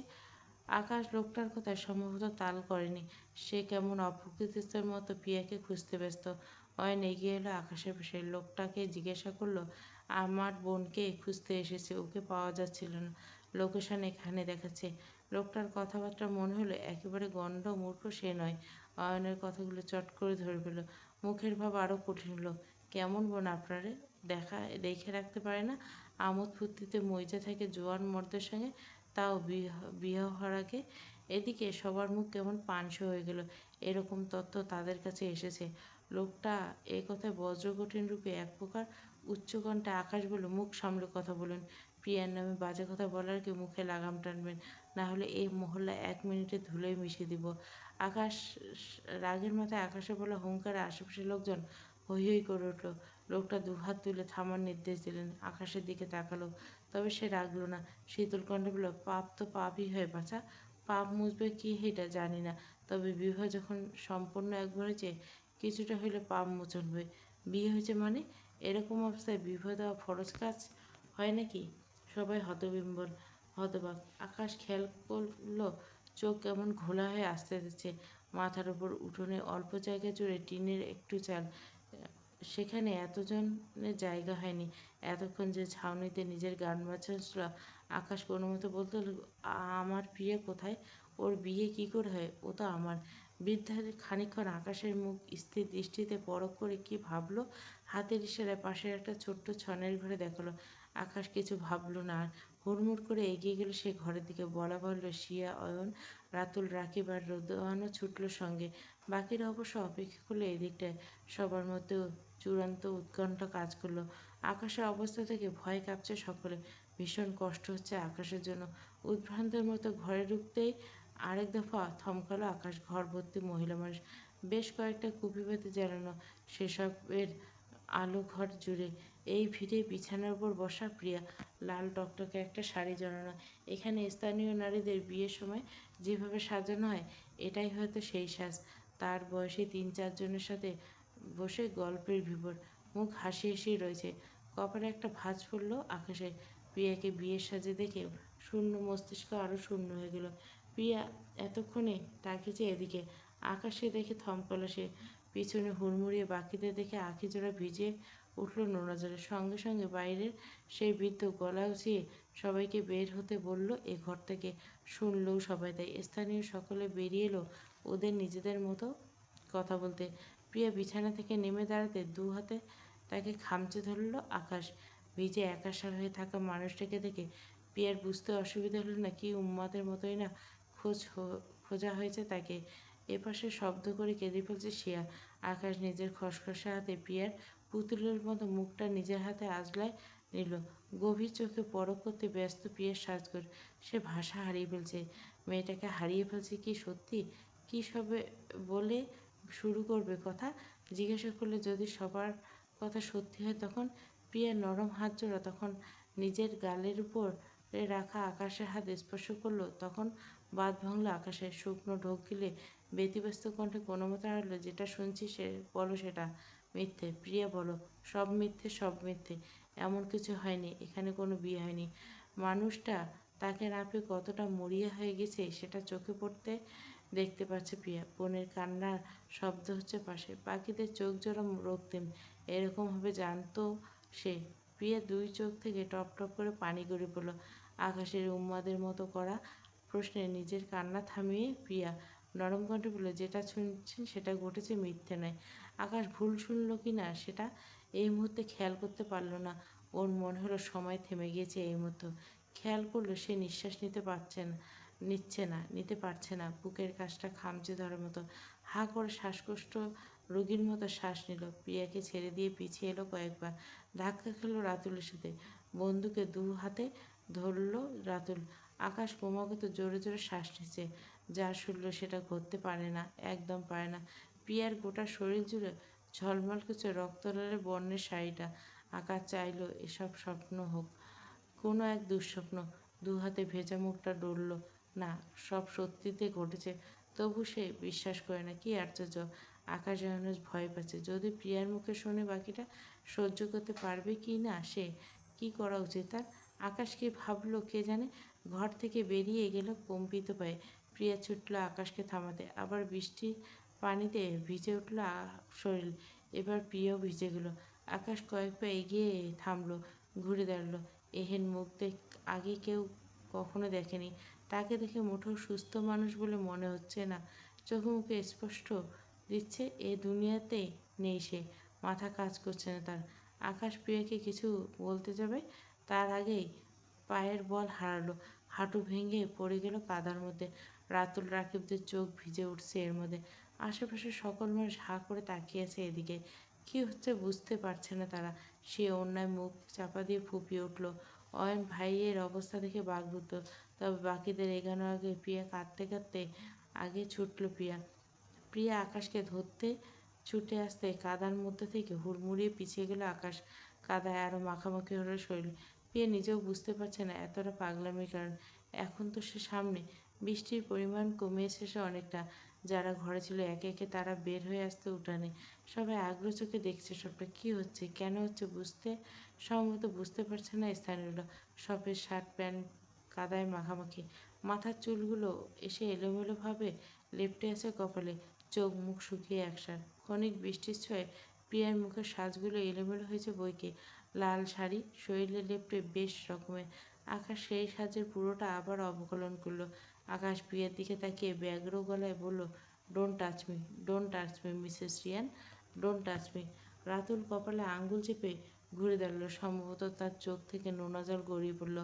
আকাশ লোকটার কথায় সম্ভবত তাল করেনি। সে কেমন অপ্রকৃতিস্থের মতো প্রিয়াকে খুঁজতে ব্যস্ত। অয়ন এগিয়ে এলো আকাশের পাশে, লোকটাকে জিজ্ঞাসা করলো, আমার বোনকে খুঁজতে এসেছে, ওকে পাওয়া যাচ্ছিল না, লোকেশন এখানে দেখাচ্ছে। লোকটার কথাবার্তা মনে হলো একেবারে গণ্ড মূর্খ সে নয়। অয়নের কথাগুলো চট করে ধরে ফেলল। মুখের ভাব আরও কঠিন হলো। কেমন বোন আপনারে? দেখে রাখতে পারে না? আমোদ ফুর্তিতে মইজা থাকে জোয়ান মর্দের সঙ্গে, তাও বিয়ে হওয়ার আগে। এদিকে সবার মুখ কেমন পানসে হয়ে গেল। এরকম তথ্য তাদের কাছে এসেছে। লোকটা এ কথায় বজ্রকঠিন রূপে এক প্রকার উচ্চকণ্ঠে আকাশ বলল, মুখ সামলে কথা বলুন। প্রিয়ার নামে বাজে কথা বলার কেউ মুখে লাগাম টানবেন, না হলে এই মহল্লা 1 মিনিটে ধুলোয় মিশিয়ে দিব। আকাশ রাগের মাথায় আকাশে বলা হুঙ্কারে আশেপাশের লোকজন হৈ হৈ করে উঠল। লোকটা দুহাত তুলে থামার নির্দেশ দিলেন। আকাশের দিকে তাকালো, তবে সে রাগল না। শীতল কণ্ঠে বলল, পাপ তো পাপই হয় বাছা, পাপ মুছবে কি এটা জানি না, তবে বিবাহ যখন সম্পূর্ণ একবার হয়েছে, কিছুটা হইলে পাপ মোচন হবে। বিয়ে হয়েছে মানে? এরকম অবস্থায় বিবাহ দেওয়া ফরজ কাজ হয় নাকি? সবাই হতবাক। আকাশ খেয়াল করল চোখ কেমন ঘোলা হয়ে আসতে যাচ্ছে। মাথার উপর উঠোনে অল্প জায়গা জুড়ে টিনের একটু চাল, সেখানে এতজনের জায়গা হয়নি। এতক্ষণ যে ছাউনিতে নিজের গান বাজছিল, আকাশ কোনো মতো বলতে লাগলো, আমার প্রিয়া কোথায়? ওর বিয়ে কি করে হয়? ও তো আমার। বৃদ্ধা খানিকক্ষণ আকাশের মুখ স্থির দৃষ্টিতে পরখ করে কি ভাবলো, হাতের ইশারায় পাশের একটা ছোট্ট ছনের ঘরে দেখালো। আকাশ কিছু ভাবল না আর, হুড়মুড় করে এগিয়ে গেল সে ঘরের দিকে। বলা বাহুল্য, শিয়া, অয়ন, রাতুল, রাকিব আর রোদওয়ানও ছুটল সঙ্গে। বাকিরা অবশ্য অপেক্ষা করলো এদিকটায়। সবার মধ্যে চূড়ান্ত উৎকণ্ঠা কাজ করলো। আকাশের অবস্থা থেকে ভয় কাঁপছে সকলে। ভীষণ কষ্ট হচ্ছে আকাশের জন্য। উদ্ভ্রান্তের মতো ঘরে ঢুকতেই আরেক দফা থমকালো আকাশ। ঘর ভর্তি মহিলা মানুষ, বেশ কয়েকটা কুপিবাতি জ্বালানো, সেসবের আলো ঘর জুড়ে। এই ভিড়ে বিছানার উপর বসা প্রিয়া, লাল টকটকে একটা শাড়ি জড়ানো। এখানে স্থানীয় নারীদের বিয়ের সময় যেভাবে সাজানো হয়, এটাই হয়তো সেই সাজ। তার বয়সী 3-4 জনের সাথে বসে গল্পের ভিবর, মুখ হাসি হাসি রয়েছে। কপালে একটা ভাঁজ পড়ল আকাশে। প্রিয়াকে বিয়ের সাজে দেখে শূন্য মস্তিষ্ক আরও শূন্য হয়ে গেল। প্রিয়া এতক্ষণে তাকিয়েছে এদিকে। আকাশে দেখে থমকাল সে। পিছনে হুড়মুড়িয়ে বাকিদের দেখে আঁখিজোড়া ভিজে উঠল নোনা জলে। সঙ্গে সঙ্গে বাইরের সেই বৃদ্ধ গলা উঁচিয়ে সবাইকে বের হতে বলল এ ঘর থেকে। শুনলও সবাই, তাই স্থানীয় সকলে বেরিয়ে এলো ওদের নিজেদের মতো কথা বলতে। প্রিয়া বিছানা থেকে নেমে দাঁড়াতে দু হাতে তাকে খামচে ধরল আকাশ। ভিজে একাকার হয়ে থাকা মানুষটাকে দেখে প্রিয়ার বুঝতে অসুবিধা হলো না কি উন্মাদের মতোই না খোঁজা হয়েছে তাকে। এপাশে শব্দ করে কেঁদে ফেলছে শিয়া। আকাশ নিজের খসখসে হাতে প্রিয়ার পুতুলের মতো মুখটা নিজের হাতে আজলায় নিল। গভীর চোখে পরখ করতে ব্যস্ত প্রিয়ার সাজগোজ। সে ভাষা হারিয়ে ফেলছে। মেয়েটাকে হারিয়ে ফেলছে কি সত্যি? কী সবে বলে শুরু করবে কথা? জিজ্ঞাসা করলে যদি সবার কথা সত্যি হয় তখন? প্রিয়ার নরম হাত জোড়া তখন নিজের গালের উপর রাখা আকাশের হাত স্পর্শ করলো তখন বাদ ভাঙল আকাশের। শুকনো ঢোক গিলে ব্যতিব্যস্ত কণ্ঠে কোনো মতে হারলো, যেটা শুনছি সে বলো সেটা মিথ্যে। প্রিয়া বলো। সব মিথ্যে, সব মিথ্যে। এমন কিছু হয়নি, এখানে কোনো বিয়ে হয়নি। মানুষটা তাকে না পেয়ে কতটা মরিয়া হয়ে গেছে সেটা চোখে পড়তে দেখতে পাচ্ছে প্রিয়া। বোনের কান্নার শব্দ হচ্ছে পাশে। পাখিদের চোখ জোড়া রক্তিম, এরকম হবে জানতো সে। প্রিয়া দুই চোখ থেকে টপ টপ করে পানি গড়িয়ে পড়ল। আকাশের উন্মাদের মতো করা প্রশ্নে নিজের কান্না থামিয়ে প্রিয়া নরম কণ্ঠে বলল, যেটা শুনছেন সেটা ঘটেছে, মিথ্যে নয়। আকাশ ভুল শুনল কি না সেটা এই মুহূর্তে খেয়াল করতে পারল না। ওর মনে হলো সময় থেমে গিয়েছে এই মুহূর্তে। খেয়াল করলো সে নিঃশ্বাস নিতে পারছে না। বুকের কাছটা খামচে ধরার মতো। হা করে শ্বাসকষ্ট রোগীর মতো শ্বাস নিল। প্রিয়াকে ছেড়ে দিয়ে পিছিয়ে এলো কয়েকবার। ধাক্কা খেলো রাতুলের সাথে। বন্ধুকে দু হাতে ধরল রাতুল। আকাশ ক্রমাগত জোরে জোরে শ্বাস নিচ্ছে। যা শুনল সেটা ঘটতে পারে না, একদম পারে না। প্রিয়ার গোটা শরীর জুড়ে ঝলমল করছে রক্তলালের বর্ণের শাড়িটা। আকাশ চাইল এসব স্বপ্ন হোক, কোনো এক দুঃস্বপ্ন। দু হাতে ভেজা মুখটা ডলল। না, সব সত্যিতে ঘটেছে। তবু সে বিশ্বাস করে না। কি আশ্চর্য! আকাশ যেন ভয় পাচ্ছে। যদি প্রিয়ার মুখে শুনে বাকিটা সহ্য করতে পারবে কি না সে। কি করা উচিত তার? আকাশ কি ভাবলো কে জানে। ঘর থেকে বেরিয়ে গেল কম্পিত পায়ে। প্রিয়া ছুটল আকাশকে থামাতে। আবার বৃষ্টির পানিতে ভিজে উঠল শরীর। এবার প্রিয়াও ভিজে গেল। আকাশ কয়েক পা এগিয়ে থামল, ঘুরে দাঁড়ালো। এহেন মুখ আগে কেউ কখনো দেখেনি। তাকে দেখে মোটেও সুস্থ মানুষ বলে মনে হচ্ছে না। চোখে মুখে স্পষ্ট দিচ্ছে এ দুনিয়াতে নেই সে। মাথা কাজ করছে না তার। আকাশ প্রিয়াকে কিছু বলতে যাবে, তার আগেই পায়ের বল হারালো। হাঁটু ভেঙে পড়ে গেল কাদার মধ্যে। রাতুল রাকিবদের চোখ ভিজে উঠছে এর মধ্যে। আশেপাশে সকল মানুষ হাঁ করে তাকিয়ে আছে এদিকে। কি হচ্ছে বুঝতে পারছে না তারা। সে অন্যায় মুখ চাপা দিয়ে ফুঁপিয়ে উঠল। অয়ন ভাইয়ের অবস্থা দেখে বাকরুদ্ধ। তবে বাকিদের এগোনোর আগে প্রিয়া কাঁদতে কাঁদতে আগে ছুটল প্রিয়া। প্রিয়া আকাশকে ধরতে ছুটে আসতে কাদার মধ্যে থেকে হুড়মুড়িয়ে পিছিয়ে গেল আকাশ। কাদায় আরও মাখামাখি হলো শরীর। প্রিয়া নিজেও বুঝতে পারছে না এতটা পাগলামির কারণ। এখন তো সে সামনে। বৃষ্টির পরিমাণ কমে এসেছে অনেকটা। যারা ঘরে ছিল একে একে তারা বের হয়ে আসতে উঠানে। সবাই আগ্রহ চোখে দেখছে সবটা। কী হচ্ছে, কেন হচ্ছে সম্ভবত বুঝতে পারছে না স্থানীয়রা। সফেদ শার্ট প্যান্ট কাদায় মাখামাখি। মাথার চুলগুলো এসে এলোমেলোভাবে লেপ্টে আছে কপালে। চোখ মুখ শুকিয়ে একসার। ক্ষণিক বৃষ্টির ছোঁয়ায় প্রিয়ার মুখের সাজগুলো এলোমেলো হয়েছে বইকে। লাল শাড়ি শরীরে লেপ্টে বেশ রকমের। আকাশ সেই সাজের পুরোটা আবার অবকলন করলো। আকাশ প্রিয়ার দিকে তাকিয়ে ব্যগ্র গলায় বলল, don't touch me, don't touch me Mrs Ryan, don't touch me. Ratul কপালে আঙ্গুল চেপে ঘুরে দাঁড়ালো। সম্ভবত তার চোখ থেকে নোনা জল গড়িয়ে পড়ল।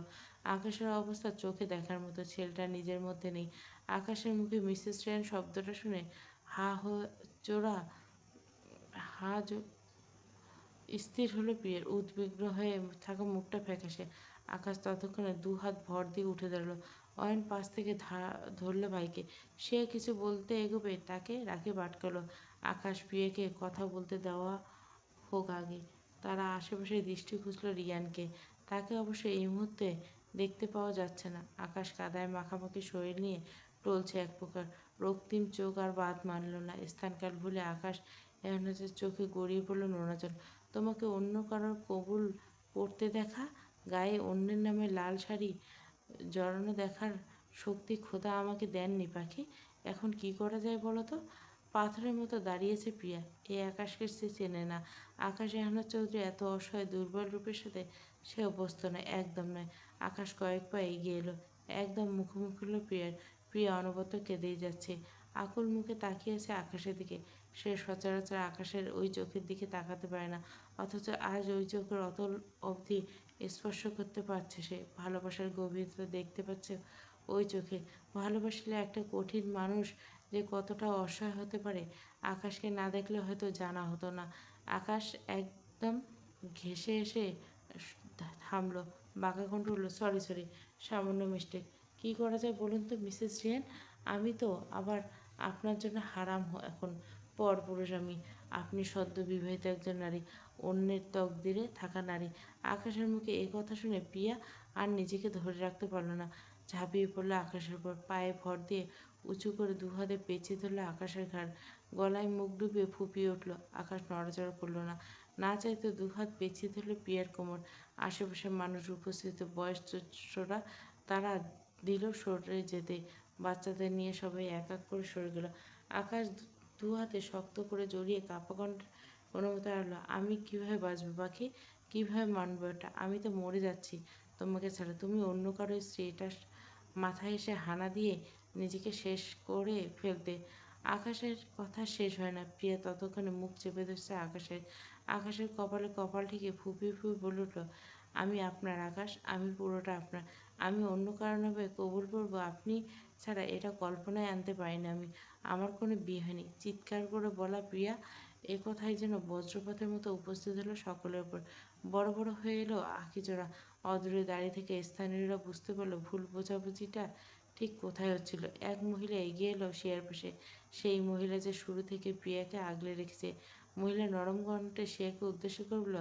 আকাশের অবস্থা চোখে দেখার মতো। ছেলেটা নিজের মধ্যে নেই। আকাশের মুখে মিসেস রিয়ান শব্দটা শুনে হা জোড়া হা স্থির হলো প্রিয়ার। উদ্বিগ্ন হয়ে থাকা মুখটা ফ্যাকাশে। আকাশ ততক্ষণে দু হাত ভর দিয়ে উঠে দাঁড়ালো। অয়ন পাশ থেকে ধরল ভাইকে। সে কিছু বলতে এগোবে তাকে রাকিব আটকালো। আকাশ প্রিয়াকে কথা বলতে দেওয়া হোক আগে। তারা আশেপাশে দৃষ্টি খুঁজল রিয়ানকে। তাকে অবশ্য এই মুহূর্তে দেখতে পাওয়া যাচ্ছে না। আকাশ কাদায় মাখামাখি শরীর নিয়ে টলছে এক প্রকার। রক্তিম চোখ আর বাদ মানল না। স্থানকাল ভুলে আকাশ এহনাজের চোখে গড়িয়ে পড়ল নোনা জল। তোমাকে অন্য কারোর কবুল পড়তে দেখা, গায়ে অন্যের নামে লাল শাড়ি জড়ানো দেখার শক্তি খোদা আমাকে দেননি পাখি। এখন কি করা যায় বলো তো? পাথরের মতো দাঁড়িয়েছে প্রিয়া। এই আকাশকে সে চেনে না। আকাশ এহনাজ চৌধুরী এত অসহায় দুর্বল রূপের সাথে সে অভ্যস্ত নয়, একদম নয়। আকাশ কয়েক পা এগিয়ে এলো। একদম মুখোমুখি হলো প্রিয়ার। প্রিয়া অনবরত কেঁদেই যাচ্ছে। আকুল মুখে তাকিয়ে আছে আকাশের দিকে। সে সচরাচর আকাশের ওই চোখের দিকে তাকাতে পারে না, অথচ আজ ওই চোখের অতল অবধি স্পর্শ করতে পারছে সে। ভালোবাসার গভীরতা দেখতে পাচ্ছে ওই চোখে। ভালোবাসলে একটা কঠিন মানুষ যে কতটা অসহায় হতে পারে আকাশকে না দেখলে হয়তো জানা হতো না। আকাশ একদম ঘেঁষে এসে থামলো, বাঁকা কণ্ঠ বলল, সরি সরি, সামান্য মিস্টেক। কী করা যায় বলুন তো মিসেস রিয়ান? আমি তো আবার আপনার জন্য হারাম এখন পরপুরুষ আমি। আপনি সদ্য বিবাহিত একজন নারী, অন্যের তকদিরে থাকা নারী। আকাশের মুখে এই কথা শুনে প্রিয়া আর নিজেকে ধরে রাখতে পারল না। ঝাঁপিয়ে পড়লো আকাশের উপর, পায়ে ভর দিয়ে উঁচু করে দুহাতে পেঁচিয়ে ধরলো আকাশের ঘাড়। গলায় মুখ ডুবিয়ে ফুপিয়ে উঠল। আকাশ নড়াচড়া করলো না, না চাইতে দুহাত পেঁচিয়ে ধরলো প্রিয়ার কোমর। আশেপাশের মানুষ, উপস্থিত বয়োজ্যেষ্ঠরা, তারা দিল সরে যেতে। বাচ্চাদের নিয়ে সবাই এক এক করে সরে গেল। আকাশ দু হাতে শক্ত করে জড়িয়ে কাঁপা কণ্ঠে কোনোমতে আনলো, আমি কিভাবে বাঁচবো পাখি? কিভাবে মানবো এটা? আমি তো মরে যাচ্ছি তোমাকে ছাড়া। তুমি অন্য কারো স্ত্রী, এটা মাথায় এসে হানা দিয়ে নিজেকে শেষ করে ফেলতে। আকাশের কথা শেষ হয় না। প্রিয়া ততক্ষণে মুখ চেপে ধরছে আকাশের। আকাশের কপালে কপাল ঠেকে ফুপিয়ে ফুপিয়ে বলে উঠল, আমি আপনার আকাশ, আমি পুরোটা আপনার। আমি অন্য কারণে কবুল করবো আপনি ছাড়া এটা কল্পনায় আনতে পারিনি আমি। আমার কোনো বিয়ে হয়নি। চিৎকার করে বলা প্রিয়া এ কথাই যেন বজ্রপাতের মতো উপস্থিত হলো সকলের উপর। বড় বড় হয়ে এলো আঁখিজোড়া। অদূরে দাঁড়িয়ে থেকে স্থানীয়রা বুঝতে পারলো ভুল বোঝাবুঝিটা ঠিক কোথায় হচ্ছিল। এক মহিলা এগিয়ে এলো শিয়ার পাশে। সেই মহিলা যে শুরু থেকে প্রিয়াকে আগলে রেখেছে। মহিলা নরম কণ্ঠে শিয়াকে উদ্দেশ্য করে বলল,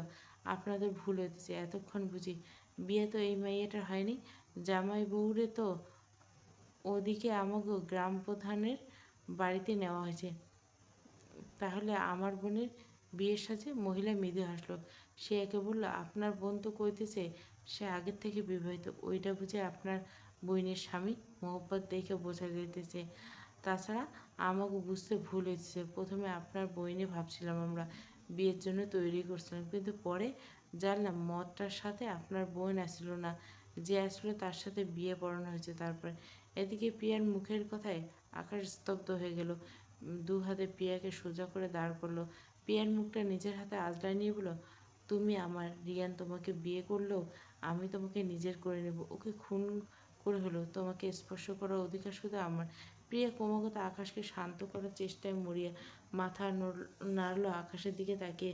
আপনাদের ভুল হইতেছে, এতক্ষণ বুঝি বিয়ে তো এই মাইয়াটার হয়নি। জামাই বউরে তো ওদিকে আমাগো গ্রাম প্রধানের বাড়িতে নেওয়া হয়েছে, তাহলে আমার বোনের বিয়ের সাজে? মহিলা মৃদু হাসলো। সে একে বলল, আপনার বোন তো কইতেছে সে আগের থেকে বিবাহিত, ওইটা বুঝে আপনার বইনের স্বামী? মোহব্বত দেখে বোঝা যাইতেছে। তাছাড়া আমাকে বুঝতে ভুল হয়েছে, প্রথমে আপনার বইনে ভাবছিলাম আমরা বিয়ের জন্য তৈরি করছিলাম, কিন্তু পরে জানলাম মদটার সাথে আপনার বোন আসছিল না, যে আসলো তার সাথে বিয়ে পড়ানো হয়েছে। তারপর এদিকে প্রিয়ার মুখের কথায় আকাশ স্তব্ধ হয়ে গেল। দু হাতে প্রিয়াকে সোজা করে দাঁড় করলো। প্রিয়ার মুখটা নিজের হাতে আঁচড়ায় নিয়ে বলল, তুমি আমার, রিয়ান তোমাকে বিয়ে করলেও আমি তোমাকে নিজের করে নেব। ওকে খুন করে হলেও তোমাকে স্পর্শ করার অধিকার শুধু আমার। প্রিয়া ক্রমাগত আকাশকে শান্ত করার চেষ্টায় মরিয়া মাথা নাড়ল আকাশের দিকে তাকিয়ে।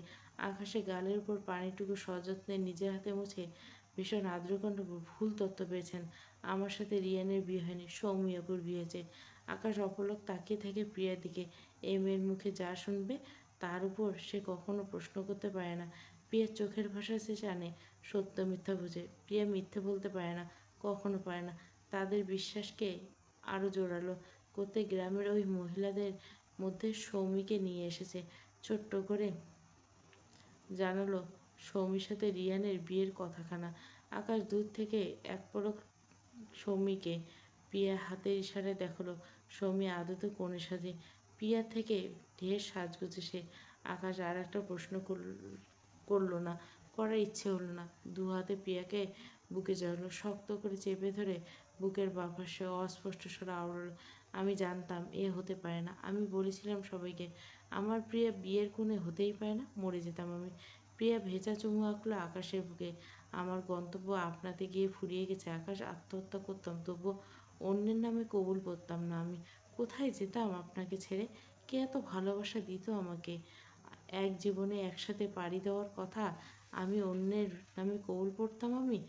আকাশে গালের উপর পানিটুকু সযত্নে নিজের হাতে মুছে ভীষণ আর্দ্রকণ্ঠ, ভুল তথ্য পেয়েছেন। আমার সাথে রিয়ানের বিয়ে হয়নি, সৌমিয়াপুর বিয়ে হয়েছে। আকাশ অপলক তাকিয়ে থাকে প্রিয়ার দিকে। এই মেয়ের মুখে যা শুনবে তার উপর সে কখনো প্রশ্ন করতে পারে না। প্রিয়ার চোখের ভাষা সে জানে, সত্য মিথ্যা বুঝে। প্রিয়া মিথ্যে বলতে পারে না, কখনো পারে না। তাদের বিশ্বাসকে আরও জোরালো করতে গ্রামের ওই মহিলাদের মধ্যে সৌমিকে নিয়ে এসেছে। ছোট্ট করে জানালো সৌমির সাথে রিয়ানের বিয়ের কথাখানা। আকাশ দূর থেকে এক পলক সৌমিকে, প্রিয়া হাতের ইশারায় দেখালো সৌমি আদতে কনে সাজে। প্রিয়া থেকে ঢের সাজগোজে সে। আকাশ আর একটা প্রশ্ন করলো না, করার ইচ্ছে হলো না। দু হাতে প্রিয়াকে বুকে জড়ালো, শক্ত করে চেপে ধরে বুকের বাপাশে অস্পষ্ট স্বরে আওড়ালো, আমি জানতাম এ হতে পারে না। আমি বলেছিলাম সবাইকে আমার প্রিয়া বিয়ের কোণে হতেই পারে না, মরে যেতাম আমি। প্রিয়া ভেজা চুমু আঁকলো আকাশের বুকে। আমার গন্তব্য আপনাতে গিয়ে ফুরিয়ে গেছে আকাশ, আত্মহত্যা করতাম তবুও অন্যের নামে কবুল করতাম না আমি। কোথায় যেতাম আপনাকে ছেড়ে? কে এত ভালোবাসা দিত আমাকে? এক জীবনে একসাথে পাড়ি দেওয়ার কথা আমি অন্যের নামে কবুল করতাম আমি?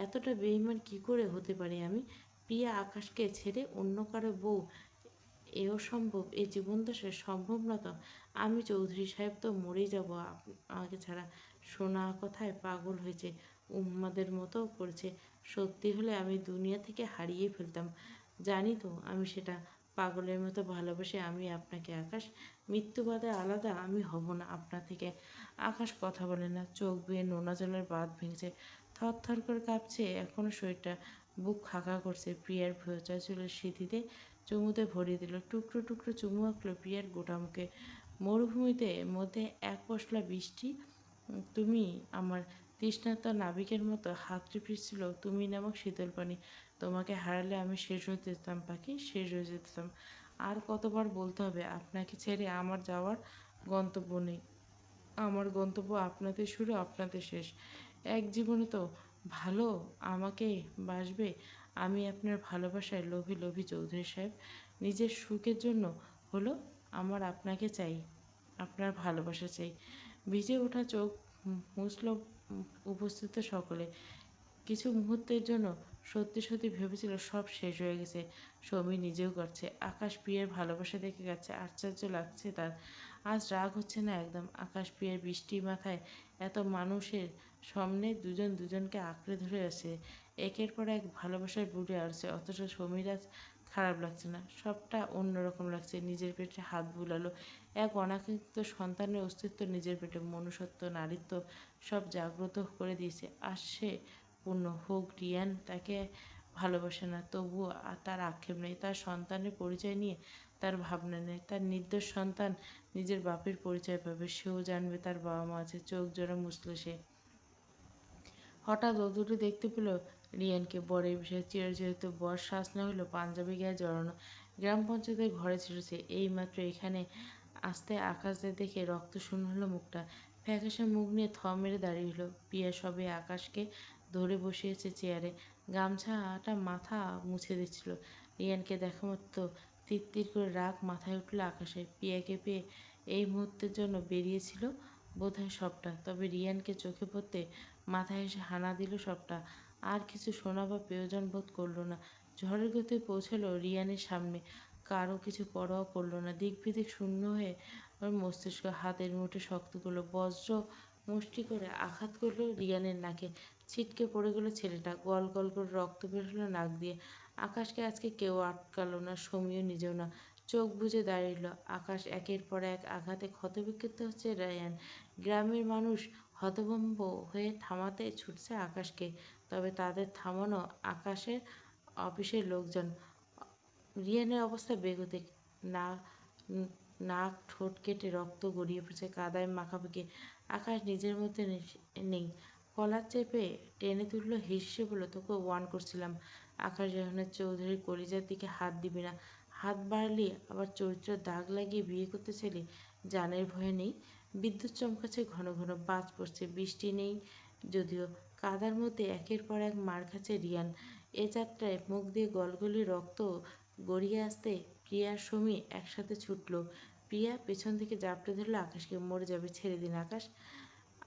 এতটা বেইমান কি করে হতে পারি আমি? প্রিয়া আকাশকে ছেড়ে অন্য কারো বউ, এও সম্ভব? এ জীবন দশায় সম্ভব না তো। আমি চৌধুরী সাহেব তো মরেই যাব আমাকে ছাড়া। শোনা কথায় পাগল হয়েছে, উন্মাদের মতো করছে। সত্যি হলে আমি দুনিয়া থেকে হারিয়ে ফেলতাম। জানি তো আমি সেটা। পাগলের মতো ভালোবাসি আমি আপনাকে আকাশ। মৃত্যুবাদে আলাদা আমি হব না আপনার থেকে। আকাশ কথা বলে না, চোখ বেয়ে নোনা জলের বাঁধ ভেঙেছে। থর থর করে কাঁপছে এখনও শরীরটা। বুক খাকা করছে। প্রিয়ার ভেজা চুলের সিঁথিতে চুমুতে ভরিয়ে দিল। টুকরো টুকরো চুমু আঁকলো প্রিয়ার গোটা মুখে। মরুভূমিতে মধ্যে এক পশলা বৃষ্টি। তুমি আমার তৃষ্ণার্ত নাবিকের মতো হাতড়ে ফিরছিল তুমি নামক শীতল পানি। তোমাকে হারালে আমি শেষ হয়ে যেতাম পাখি, শেষ হয়ে যেতাম। আর কতবার বলতে হবে আপনাকে ছেড়ে আমার যাওয়ার গন্তব্য নেই। আমার গন্তব্য আপনাদের শুরু, আপনাদের শেষ। এক জীবনে তো ভালো আমাকে বাসবে। আমি আপনার ভালোবাসায় লোভী লোভী চৌধুরী সাহেব। নিজের সুখের জন্য হলো আমার আপনাকে চাই, আপনার ভালোবাসা চাই। ভিজে ওঠা চোখ মুছল উপস্থিত সকলে। কিছু মুহূর্তের জন্য সত্যি সত্যি ভেবেছিল সব শেষ হয়ে গেছে। সৌমি নিজেও করছে, আকাশ প্রিয়ার ভালোবাসা দেখে গেছে, আশ্চর্য লাগছে তার। আজ রাগ হচ্ছে না একদম। আকাশ প্রিয়ার বৃষ্টি মাথায় এত মানুষের সামনে দুজন দুজনকে আঁকড়ে ধরে আছে, একের পর এক ভালোবাসায় বুড়ে আসছে। অথচ সমীর আজ খারাপ লাগছে না, সবটা অন্যরকম লাগছে। নিজের পেটে হাত বুলালো। এক অনাকাঙ্ক্ষিত সন্তানের অস্তিত্ব নিজের পেটে, মনুষ্যত্ব নারীত্ব সব জাগ্রত করে দিয়েছে। আর সে পূর্ণ হোক। রিয়ান তাকে ভালোবাসে না, তবুও তার আক্ষেপ নেই। তার সন্তানের পরিচয় নিয়ে তার ভাবনা নেই। তার নির্দোষ সন্তান নিজের বাপের পরিচয় পাবে, সেও জানবে তার বাবা মা আছে। চোখ জোড়া মুছল সে। হঠাৎ অদূরে দেখতে পেল রিয়ানকে। বরের বিষয়ে চিরাচরিত বর শ্বাস না হইল, পাঞ্জাবি গায়ে জড়ানো, গ্রাম পঞ্চায়েতের ঘরে ছেড়েছে এইমাত্র। এখানে আসতে আকাশদের দেখে রক্ত শূন্য হলো মুখটা। ফ্যাকাশে মুখ নিয়ে থ মেরে দাঁড়িয়ে হলো। পিয়া সবে আকাশকে ধরে বসিয়েছে চেয়ারে, গামছাটা মাথা মুছে দিচ্ছিল। রিয়ানকে দেখা মাত্র তির করে রাগ মাথায় উঠল আকাশের। পিয়াকে পেয়ে এই মুহূর্তের জন্য বেরিয়েছিল বোধহয় সবটা। তবে রিয়ানকে চোখে পড়তে মাথায় এসে হানা দিল সবটা। আর কিছু শোনা বা প্রয়োজন বোধ করল না। ঝড়ের গতিতে পৌঁছালো রিয়ানের সামনে। কারো কিছু পরোয়া করল না। দিক বিদিক শূন্য হয়ে ওর মস্তিষ্ক। হাতের মুঠে শক্ত করলো, বজ্র মুষ্টি করে আঘাত করলো রিয়ানের নাকে। ছিটকে পড়ে গেল ছেলেটা। গল গল করে রক্ত বের হলো নাক দিয়ে। আকাশকে আজকে কেউ আটকালো না, সমীও নিজেও না। চোখ বুজে দাঁড়িয়ে আকাশ। একের পর এক আঘাতে ক্ষতবিক্ষত হচ্ছে রিয়ান। গ্রামের মানুষ হতভম্ব হয়ে থামাতে ছুটছে আকাশকে, তবে তাদের থামানো আকাশের অফিসের লোকজন। রিয়ানের অবস্থা বেগতিক। না, নাক ঠোঁট কেটে রক্ত গড়িয়ে পড়ছে, কাদায় মাখামাখি। আকাশ নিজের মধ্যে নেই। কলার চেপে টেনে তুললো, হেসে বলল, তোকে ওয়ার্ন করছিলাম। আকাশ রেহানের চৌধুরীর কলিজার দিকে হাত দিবি না। হাত বাড়লি আবার চরিত্রের দাগ লাগিয়ে বিয়ে করতে চাইলি। জানের ভয়ে নেই। বিদ্যুৎ চমকাচ্ছে ঘন ঘন, বাজ পড়ছে। বৃষ্টি নেই যদিও। কাদার মধ্যে একের পর এক মার খাচ্ছে রিয়ান। এ যাত্রায় মুখ দিয়ে গলগলি রক্ত গড়িয়ে আসতে প্রিয়া আর সমী একসাথে ছুটল। প্রিয়া পেছন থেকে জাপটে ধরল আকাশকে। মরে যাবে, ছেড়ে দিন আকাশ।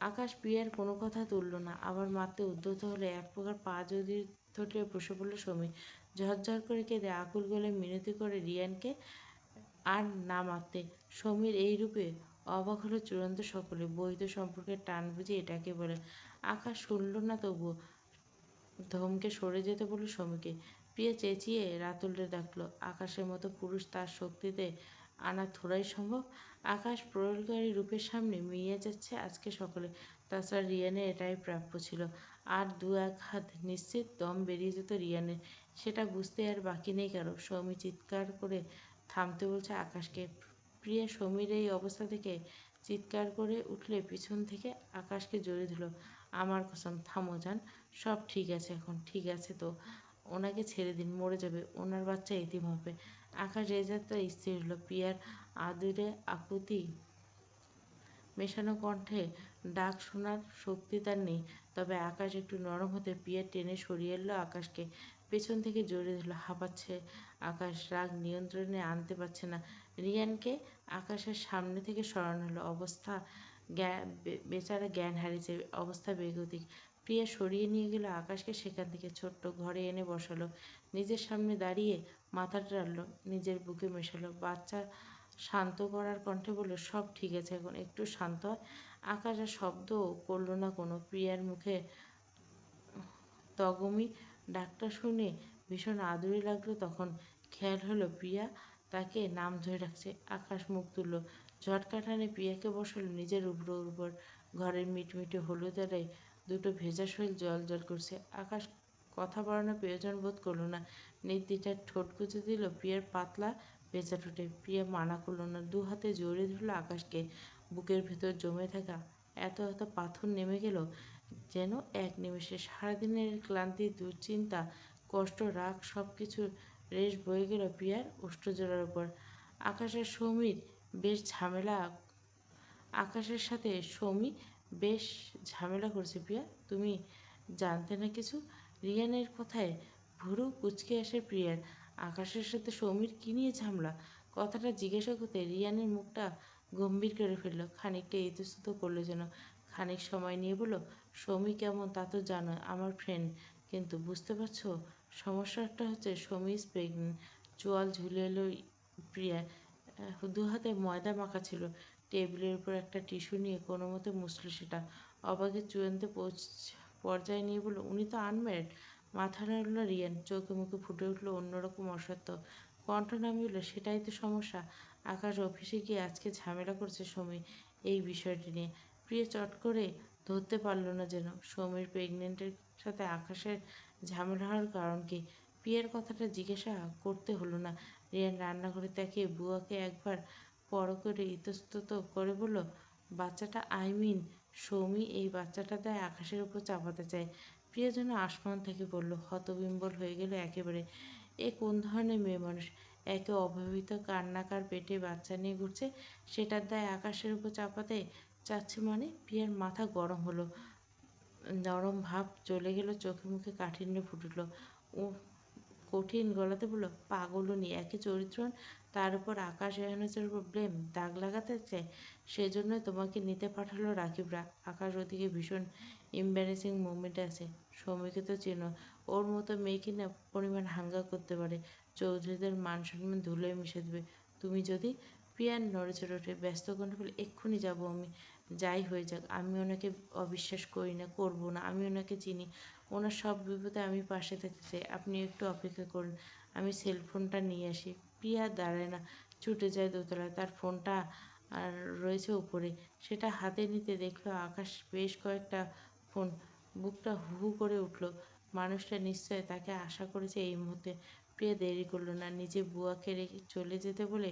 আকাশ প্রিয়ার কোনো কথা তুলল না। আবার মারতে উদ্যত হলে এক প্রকার পা যদি ধরলে বসে পড়ল সমী। ঝরঝর করে কেঁদে আকুল গলে মিনতি করে রিয়ানকে আর না মারতে। সমীর এই রূপে অবাক হলো চূড়ান্ত সকলে। বৈধ সম্পর্কের টান বুঝি এটাকে বলে। আকাশ শুনল না, তবুও ধমকে সরে যেতে বলল সমীকে। প্রিয়া চেঁচিয়ে রাতুলরে ডাকল। আকাশের মতো পুরুষ তার শক্তিতে আনা থোড়াই সম্ভব। আকাশ প্রলয়কারী রূপের সামনে মিইয়ে যাচ্ছে আজকে সকলে। তাছাড়া রিয়ানের এটাই প্রাপ্য ছিল। আর দু এক হাত নিশ্চিত দম বেরিয়ে যেত রিয়ানের। সেটা বুঝতে আর বাকি নেই কারো। সমী চিৎকার করে থামতে বলছে আকাশকে। প্রিয়া সমীর এই অবস্থা থেকে চিৎকার করে উঠলে পিছন থেকে আকাশকে জড়িয়ে ধরল। আমার কসম, থামো যান। সব ঠিক আছে এখন, ঠিক আছে তো। ওনাকে ছেড়ে দিন, মরে যাবে, ওনার বাচ্চা এতিম হবে। আকাশ এই যাত্রা স্থির হলো। প্রিয়ার আদুরে আকুতি মেশানো কণ্ঠে ডাক শোনার শক্তি তার নেই। তবে আকাশ একটু নরম হতে প্রিয়া টেনে সরিয়ে এলো আকাশকে। পেছন থেকে জড়িয়ে ধরল। হাঁপাচ্ছে আকাশ, রাগ নিয়ন্ত্রণে আনতে পারছে না। রিয়ানকে আকাশের সামনে থেকে সরানো হলো। অবস্থা বেচারা জ্ঞান হারিয়েছে, অবস্থা বেগতিক। প্রিয়া সরিয়ে নিয়ে গেল আকাশকে সেখান থেকে। ছোট্ট ঘরে এনে বসালো। নিজের সামনে দাঁড়িয়ে মাথাটা টানল, নিজের বুকে মেশালো। বাচ্চা শান্ত করার কণ্ঠে বলল, সব ঠিক আছে এখন, একটু শান্ত হয়। আকাশ আর শব্দও করল না কোনো। প্রিয়ার মুখে তগমি ডাকটা শুনে ভীষণ আদুরে লাগলো। তখন খেয়াল হলো প্রিয়া তাকে নাম ধরে ডাকছে। আকাশ মুখ তুলল, ঝটকা টানে প্রিয়াকে বসালো নিজের উপর। ঘরের মিটমিটে হলুদ আলোয় দুটো ভেজা শরীর জল জল করছে। আকাশ কথা বাড়ানোর প্রয়োজন বোধ করলো না। নির্দ্বিধায় ঠোঁট গুঁজে দিল প্রিয়ার পাতলা ভেজা ঠোঁটে। প্রিয়া মানা করল না, দু হাতে জড়িয়ে ধরল আকাশকে। বুকের ভেতর জমে থাকা এত এত পাথর নেমে গেল যেন এক নিমেষে। সারাদিনের ক্লান্তি, দুশ্চিন্তা, কষ্ট, রাগ সব কিছু রেশ বয়ে গেল প্রিয়ার উষ্ঠজোড়ার উপর। আকাশের সমীর বেশ ঝামেলা আকাশের সাথে সৌমি বেশ ঝামেলা করছে প্রিয়া, তুমি জানতে না কিছু? রিয়ানের কথায় ভুরু কুঁচকে আসে প্রিয়ার। আকাশের সাথে সৌমির কী নিয়ে ঝামেলা? কথাটা জিজ্ঞাসা করতে রিয়ানের মুখটা গম্ভীর করে ফেলল, খানিকটা ইতস্তত করলো যেন। খানিক সময় নিয়ে বলল, সৌমি কেমন তা তো জানো, আমার ফ্রেন্ড, কিন্তু বুঝতে পারছো সমস্যাটা হচ্ছে সৌমি ইজ প্রেগনেন্ট। চোয়াল ঝুলে এলো প্রিয়া। দু হাতে ময়দা মাখা ছিল। টেবিলের উপর একটা টিস্যু নিয়ে কোনো মতে মুছল সেটা। অবাকের চূড়ান্ত পর্যায়ে নিয়ে বলল, উনি তো আনম্যারিড। মাথা নাড়ল রিয়ান, চোখে মুখে ফুটে উঠল অন্যরকম অসত্য। কণ্ঠ নামিয়ে বলল, সেটাই তো সমস্যা। আকাশ অফিসে গিয়ে আজকে ঝামেলা করছে সমী এই বিষয়টি নিয়ে। প্রিয়া চট করে ধরতে পারল না যেন সমীর প্রেগনেন্টের সাথে আকাশের ঝামেলা হওয়ার কারণ কি। প্রিয়ার কথাটা জিজ্ঞাসা করতে হলো না। রিয়ান রান্নাঘরে তাকিয়ে বুয়াকে একবার বড় করে ইতস্তত করে বলল, বাচ্চাটা আই মিন সৌমি এই বাচ্চাটা দেয় আকাশের উপর চাপাতে চায়। প্রিয়া যেন আসমান থেকে বলল, হতবিম্বল হয়ে গেল একেবারে। এ কোন ধরনের মেয়ে মানুষ? একে অভাবিত কান্নাকার পেটে বাচ্চা নিয়ে ঘুরছে, সেটার দায় আকাশের উপর চাপাতে চাচ্ছে মানে? প্রিয়ার মাথা গরম হলো, নরম ভাব চলে গেল, চোখে মুখে কাঠিন্য ফুটল। ও কঠিন গলাতে বলল, পাগলনি একই চরিত্র, তার উপর আকাশ এহনেসের উপর ব্লেম দাগ লাগাতে চায়, সেজন্যই তোমাকে নিতে পাঠালো রাকিবরা। আকাশ ওদিকে ভীষণ এম্বারেসিং মোমেন্টে আছে। সৌমিকে তো চেনো, ওর মতো মেয়ে কিনা পরিমাণ হাঙ্গা করতে পারে, চৌধুরীদের মান সম্মান ধুলোয় মিশে দেবে। তুমি যদি প্রিয়ার নড়েচড়ে ওঠে, ব্যস্ত কণ্ঠে বলে, এক্ষুনি যাবো আমি, যাই হয়ে যাক। আমি ওনাকে অবিশ্বাস করি না, করবো না। আমি ওনাকে চিনি, ওনার সব বিপদে আমি পাশে থাকতে চাই। আপনি একটু অপেক্ষা করুন, আমি সেলফোনটা নিয়ে আসি। প্রিয়া দাঁড়ায় না, ছুটে যায় দোতলায়। তার ফোনটা আর রয়েছে উপরে, সেটা হাতে নিতে দেখলো আকাশ বেশ কয়েকটা ফোন। বুকটা হু হু করে উঠল। মানুষটা নিশ্চয় তাকে আশা করেছে এই মুহূর্তে। প্রিয়া দেরি করলো না, নিজে বুয়াকে রেখে চলে যেতে বলে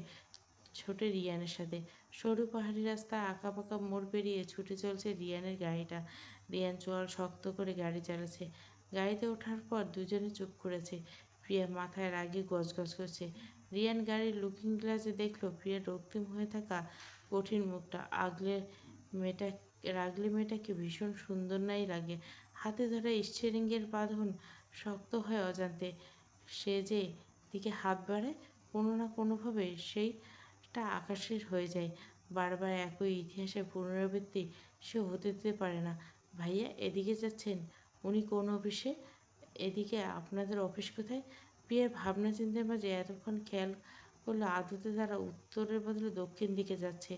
ছোটে রিয়ানের সাথে। সরু পাহাড়ি রাস্তা আঁকাবাঁকা মোড় পেরিয়ে ছুটে চলছে রিয়ানের গাড়িটা। রিয়ান চোয়াল শক্ত করে গাড়ি চালাচ্ছে। গাড়িতে ওঠার পর দুজনে চুপ করেছে। প্রিয়া মাথায় রাগে গজগজ করছে। রিয়ান গাড়ির লুকিং গ্লাসে দেখলো প্রিয়ার রক্তিম হয়ে থাকা কঠিন মুখটা। মেয়েটা রাগলে মেয়েটাকে ভীষণ সুন্দর নাই লাগে। হাতে ধরা স্টিয়ারিংয়ের বাঁধন শক্ত হয় অজান্তে। সে যে দিকে হাত বাড়ায়, কোনো না কোনোভাবে সেইটা আকাশের হয়ে যায়। বারবার একই ইতিহাসের পুনরাবৃত্তি সে হতে দিতে পারে না। ভাইয়া এদিকে যাচ্ছেন? উনি কোন অফিসে? এদিকে আপনাদের অফিস কোথায়? প্রিয়ার ভাবনা চিন্তার মাঝে এতক্ষণ খেয়াল করলো আদতে তারা উত্তরের বদলে দক্ষিণ দিকে যাচ্ছে,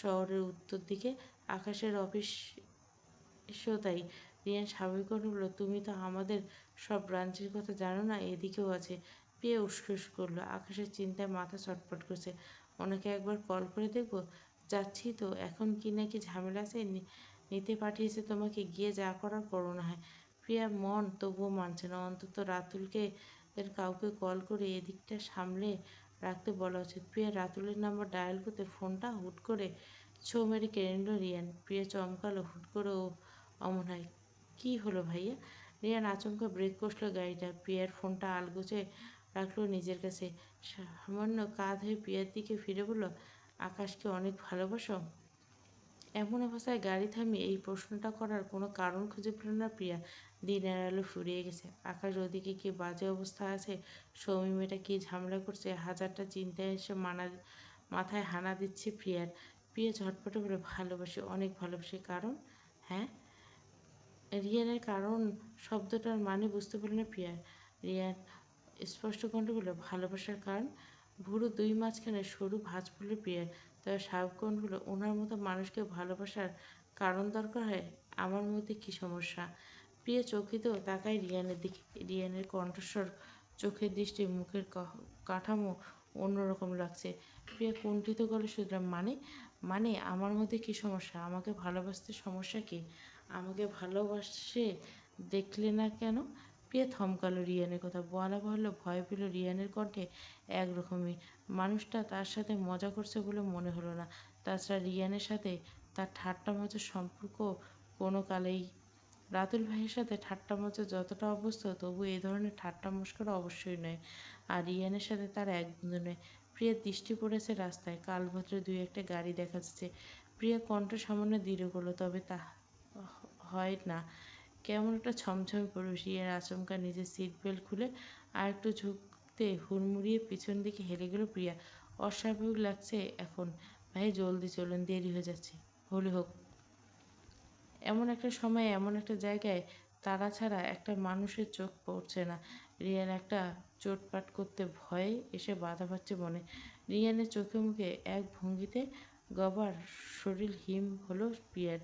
শহরের উত্তর দিকে। আকাশের অফিসও তাই। রিয়ান স্বাভাবিক কণ্ঠে বলল, তুমি তো আমাদের সব ব্রাঞ্চের কথা জানো না, এদিকেও আছে। প্রিয়া উসখুস করলো, আকাশের চিন্তায় মাথা ছটফট করছে। ওনাকে একবার কল করে দেখবো? যাচ্ছি তো, এখন কি নাকি ঝামেলা আছে, নিতে পাঠিয়েছে তোমাকে, গিয়ে যা করার করো না হয়। প্রিয়ার মন তবুও মানছে না। অন্তত রাতুলকে এর কাউকে কল করে এদিকটা সামলে রাখতে বলা উচিত। প্রিয়া রাতুলের নাম্বার ডায়াল করতে ফোনটা হুট করে ছো মেরে কেড়ে নিল রিয়ান। প্রিয়া চমকালো, হুট করে ও অমন হয়। কী হলো ভাইয়া? রিয়ান আচমকা ব্রেক কষল গাড়িটা। প্রিয়ার ফোনটা আলগোছে রাখলো নিজের কাছে। সামান্য কাঁধ হয়ে প্রিয়ার দিকে ফিরে বলল, আকাশকে অনেক ভালোবাসো? এমন অবস্থায় গাড়ি থামিয়ে এই প্রশ্নটা করার কোনো কারণ খুঁজে পেল না প্রিয়া। দিনের আলো ফুরিয়ে গেছে। আকাশ ওদিকে কি বাজে অবস্থা আছে, সৌমি মেয়েটা কী ঝামেলা করছে, হাজারটা চিন্তায় এসে মাথায় হানা দিচ্ছে প্রিয়ার। প্রিয়া ঝটপটে বলে, ভালোবাসি, অনেক ভালোবাসি। কারণ? হ্যাঁ, রিয়ানের কারণ শব্দটার মানে বুঝতে পারল না প্রিয়া। রিয়ান স্পষ্ট কণ্ঠে বলল, ভালোবাসার কারণ? ভুরু দুই মাঝখানে সরু ভাঁজ পড়ল প্রিয়ার। তবে স্বাভাবিক কণ্ঠ বলল, ওনার মতো মানুষকে ভালোবাসার কারণ দরকার হয়? আমার মধ্যে কী সমস্যা? প্রিয়া চকিত তাকায় রিয়ানের দিকে। রিয়ানের কণ্ঠস্বর, চোখের দৃষ্টি, মুখের কাঠামো অন্যরকম লাগছে। প্রিয়া কুণ্ঠিত গলে শুধলাম, মানে? মানে আমার মধ্যে কী সমস্যা? আমাকে ভালোবাসতে সমস্যা কী? আমাকে ভালোবাসে দেখলে না কেন? প্রিয়া থমকালো রিয়ানের কথা বলা বাহুল্য, ভয় পেল রিয়ানের কণ্ঠে একরকমই। মানুষটা তার সাথে মজা করছে বলে মনে হলো না। তাছাড়া রিয়ানের সাথে তার ঠাট্টা মজার সম্পর্ক কোনো কালেই রাতুল ভাইয়ের সাথে ঠাট্টা মজা যতটা অভ্যস্ত, তবু এই ধরনের ঠাট্টা মশকরা অবশ্যই নয়। আর রিয়ানের সাথে তার এক বন্ধু নয়। প্রিয়ার দৃষ্টি পড়েছে রাস্তায়, কালভদ্রে দুই একটা গাড়ি দেখা যাচ্ছে। প্রিয়া কণ্ঠ সামান্য দৃঢ় করলো, তবে তা হয় না। কেমন একটা ছমছমে পরিবেশ। রিয়ার আচমকা নিজের সিট বেল্ট খুলে আর একটু ঝুঁকতে হুড়মুড়িয়ে পিছন দিকে হেলে গেল প্রিয়া। অস্বাভাবিক লাগছে এখন। ভাই জলদি চলুন, দেরি হয়ে যাচ্ছে। হলে হোক। এমন একটা সময়ে এমন একটা জায়গায় তারা ছাড়া একটা মানুষের চোখ পড়ছে না। রিয়ান একটা চোটপাট করতে ভয়ে এসে বাধা পাচ্ছে মনে। রিয়ানের চোখে মুখে এক ভঙ্গিতে গবার শরীর হিম হলো প্রিয়ার।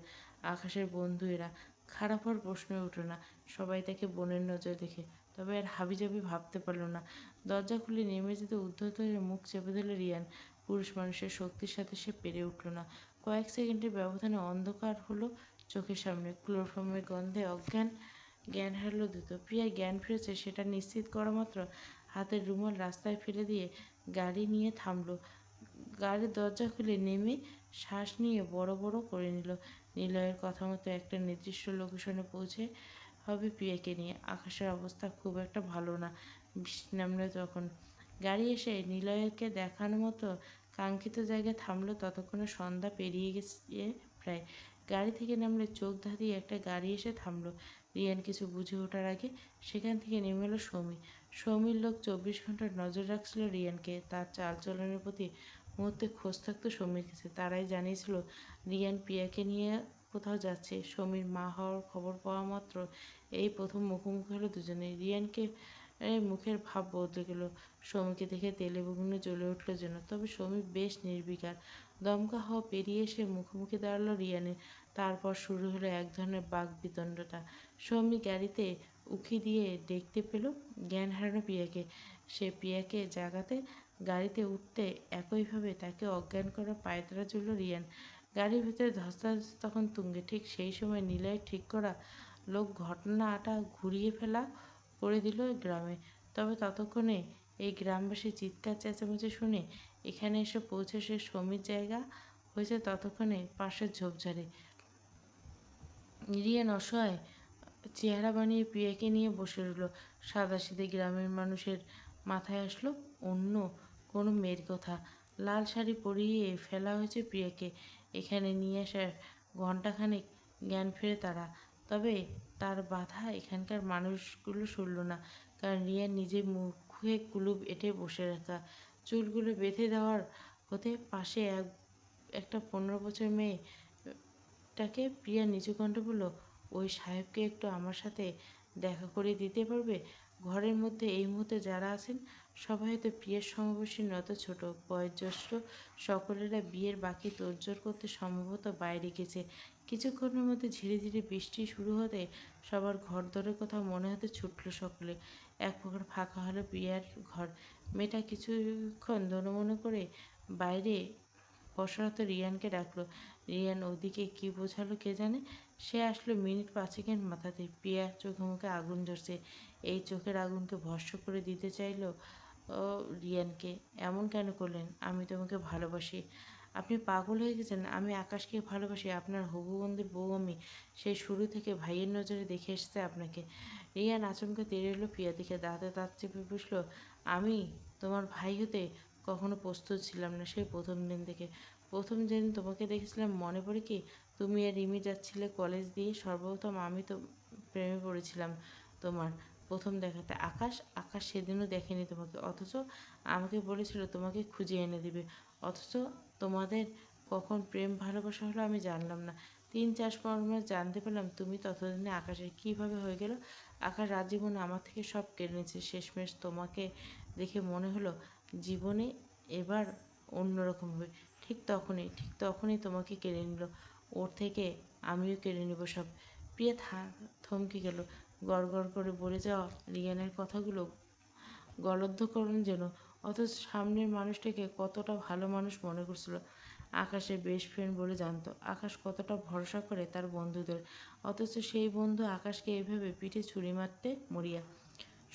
আকাশের বন্ধু এরা, খারাপ হওয়ার প্রশ্নই উঠল না। সবাই তাকে বোনের নজর দেখে, তবে আর হাবিজাবি ভাবতে পারল না। দরজা খুলে নেমে যেতে উদ্ধত হয়ে মুখ চেপে ধরল রিয়ান। পুরুষ মানুষের শক্তির সাথে সে পেরে উঠল না। কয়েক সেকেন্ডের ব্যবধানে অন্ধকার হলো চোখের সামনে। ক্লোরোফর্মের গন্ধে জ্ঞান হারালো দ্রুত। প্রিয়ার জ্ঞান ফিরেছে সেটা নিশ্চিত করা মাত্র হাতের রুমাল রাস্তায় ফেলে দিয়ে গাড়ি নিয়ে থামলো। গাড়ির দরজা খুলে নেমে শ্বাস নিয়ে বড় বড় করে নিল। নিলয়ের কথা মতো একটা নির্দিষ্ট লোকেশনে পৌঁছে হবে প্রিয়াকে নিয়ে। আকাশের অবস্থা খুব একটা ভালো না। বৃষ্টি নামলো তখন। গাড়ি এসে নিলয়কে দেখানো মতো কাঙ্ক্ষিত জায়গায় থামলো। ততক্ষণে সন্ধ্যা পেরিয়ে গেছে প্রায়। গাড়ি থেকে নামলে চোখ ধাঁধিয়ে একটা গাড়ি এসে থামলো। রিয়ান কিছু বুঝে ওঠার আগে সেখান থেকে নেমে এলো সৌমি। সৌমির লোক 24 ঘন্টা নজর রাখছিল রিয়ানকে। তার চালচলনের প্রতি মুহূর্তে খোঁজ থাকতো সৌমির কাছে। তারাই জানিয়েছিল রিয়ান প্রিয়াকে নিয়ে কোথাও যাচ্ছে। সৌমির মা হওয়ার খবর পাওয়া মাত্র এই প্রথম মুখোমুখি হলো দুজনে। রিয়ানকে মুখের ভাব বদলে গেল। সৌমিকে দেখে তেলে বেগুনে জ্বলে উঠল যেন। তবে সৌমি বেশ নির্বিকার। দমকা হওয়া পেরিয়ে এসে মুখোমুখি দাঁড়ালো রিয়ানের। তারপর শুরু হলো এক ধরনের বাকবিতণ্ডতা। সৌমি গাড়িতে উঁকি দিয়ে দেখতে পেল জ্ঞান হারানো প্রিয়াকে। সে প্রিয়াকে জাগাতে গাড়িতে উঠতে একইভাবে তাকে অজ্ঞান করা পায়তারা জুড়ল রিয়ান। গাড়ির ভেতরে ধস্তাধস্তি তখন তুঙ্গে। ঠিক সেই সময় নিলয়ের ঠিক করা লোক ঘটনাটা ঘুরিয়ে ফেলা করে দিল গ্রামে। তবে ততক্ষণে এই গ্রামবাসী চিৎকার চেঁচামেচি শুনে এখানে এসে পৌঁছে সে সৌমির জায়গা হয়েছে ততক্ষণে পাশের ঝোপঝাড়ে। রিয়ান অসহায় চেহারা বানিয়ে প্রিয়াকে নিয়ে বসে রইল। সাদাসিধে গ্রামের মানুষের মাথায় আসলো অন্য কোনো মেয়ের কথা। লাল শাড়ি পরিয়ে ফেলা হয়েছে প্রিয়াকে। এখানে নিয়ে আসার ঘণ্টাখানেক জ্ঞান ফেরে তারা। তবে তার বাধা এখানকার মানুষগুলো শুনল না। কারণ রিয়ান নিজে মুখে কুলুপ এঁটে বসে রাখা, চুলগুলো বেঁধে দেওয়ার হতে পাশে একটা 15 বছর মেয়েটাকে প্রিয়া নিচু কণ্ঠে বলল, ওই সাহেবকে একটু আমার সাথে দেখা করিয়ে দিতে পারবে? ঘরের মধ্যে এই মুহূর্তে যারা আছেন সবাই হয়তো প্রিয়ার সমবয়সী নত ছোট বয়োজ্যেষ্ঠ সকলেরা বিয়ের বাকি তোড়জোড় করতে সম্ভবত বাইরে গেছে। কিছুক্ষণের মধ্যে ধীরে ধীরে বৃষ্টি শুরু হতে সবার ঘরদোরের কথা মনে হতে ছুটল সকলে। এক প্রকার ফাঁকা হলো প্রিয়ার ঘর। মেয়েটা কিছুক্ষণ দোনমনে করে বাইরে বসরত রিয়ানকে ডাকলো। রিয়ান ওদিকে কি বোঝালো কে জানে। সে আসলো মিনিট পাঁচেকের মাথাতে। প্রিয়ার চোখে মুখে আগুন জ্বলছে। এই চোখের আগুনকে ভস্ম করে দিতে চাইলো রিয়ানকে। এমন কেন করলেন? আমি তোমাকে ভালোবাসি। আপনি পাগল হয়ে গেছেন? আমি আকাশকে ভালোবাসি। আপনার হবু বন্ধুর বউ আমি। সেই শুরু থেকে ভাইয়ের নজরে দেখে এসেছে আপনাকে। রিয়ান আচমকা তেড়ে এলো প্রিয়া দিকে, দাঁতে দাঁত চেপে বসল। আমি তোমার ভাই হতে কখনো প্রস্তুত ছিলাম না সেই প্রথম দিন থেকে। প্রথম যেদিন তোমাকে দেখেছিলাম মনে পড়ে কি? তুমি আর রিমি যাচ্ছিলে কলেজ দিয়ে। সর্বপ্রথম আমি তো প্রেমে পড়েছিলাম তোমার প্রথম দেখাতে। আকাশ সেদিনও দেখেনি তোমাকে, অথচ আমাকে বলেছিল তোমাকে খুঁজে এনে দিবে। অথচ তোমাদের কখন প্রেম ভালোবাসা হলো আমি জানলাম না। 3-4 মাস জানতে পারলাম তুমি ততদিনে আকাশের। কীভাবে হয়ে গেল? আকাশ রাত জীবনে আমার থেকে সব কেড়ে নিয়েছে। শেষমেশ তোমাকে দেখে মনে হলো জীবনে এবার অন্যরকম হবে। ঠিক তখনই তোমাকে কেড়ে নিল। ওর থেকে আমিও কেড়ে নেব সব। প্রিয়া থমকে গেল। গড়গড় করে বলে যাওয়া রিয়ানের কথাগুলো গলদঘর্ণ যেন। অথচ সামনের মানুষটাকে কতটা ভালো মানুষ মনে করছিল। আকাশের বেস্ট ফ্রেন্ড বলে জানতো। আকাশ কতটা ভরসা করে তার বন্ধুদের। অথচ সেই বন্ধু আকাশকে এভাবে পিঠে ছুরি মারতে মরিয়া।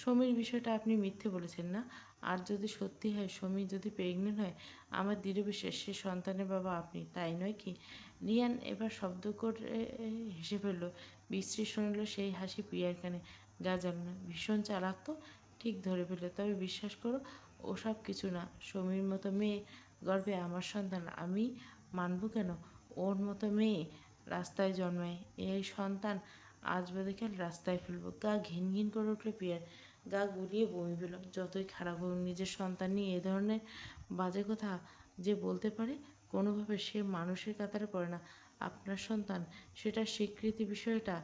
সমীর বিষয়টা আপনি মিথ্যে বলেছেন না? আর যদি সত্যি হয়, সমীর যদি প্রেগনেন্ট হয়, আমার দৃঢ় বিশ্বাস সে সন্তানের বাবা আপনি, তাই নয় কি? রিয়ান এবার শব্দ করে হেসে ফেলল। বিশ্রী শুনল সেই হাসি প্রিয়ার কানে। গা জ্বালানো, ভীষণ চালাক তো, ঠিক ধরে ফেলল। তবে বিশ্বাস করো, ওসব কিছু না। সমীর মতো মেয়ে গর্বে আমার সন্তান, আমি মানব কেন? ওর মতো মেয়ে রাস্তায় জন্মায়, এই সন্তান আজ বাদে কাল রাস্তায় ফেলবো। গা ঘিন ঘিন করে উঠল প্রিয়ার, গা গুলিয়ে বমি পেল। যতই খারাপ হোক, নিজের সন্তান নিয়ে এ ধরনের বাজে কথা যে বলতে পারে, কোনোভাবে সে মানুষের কাতারে পড়ে না। আপনার সন্তান, সেটার স্বীকৃতি বিষয়টা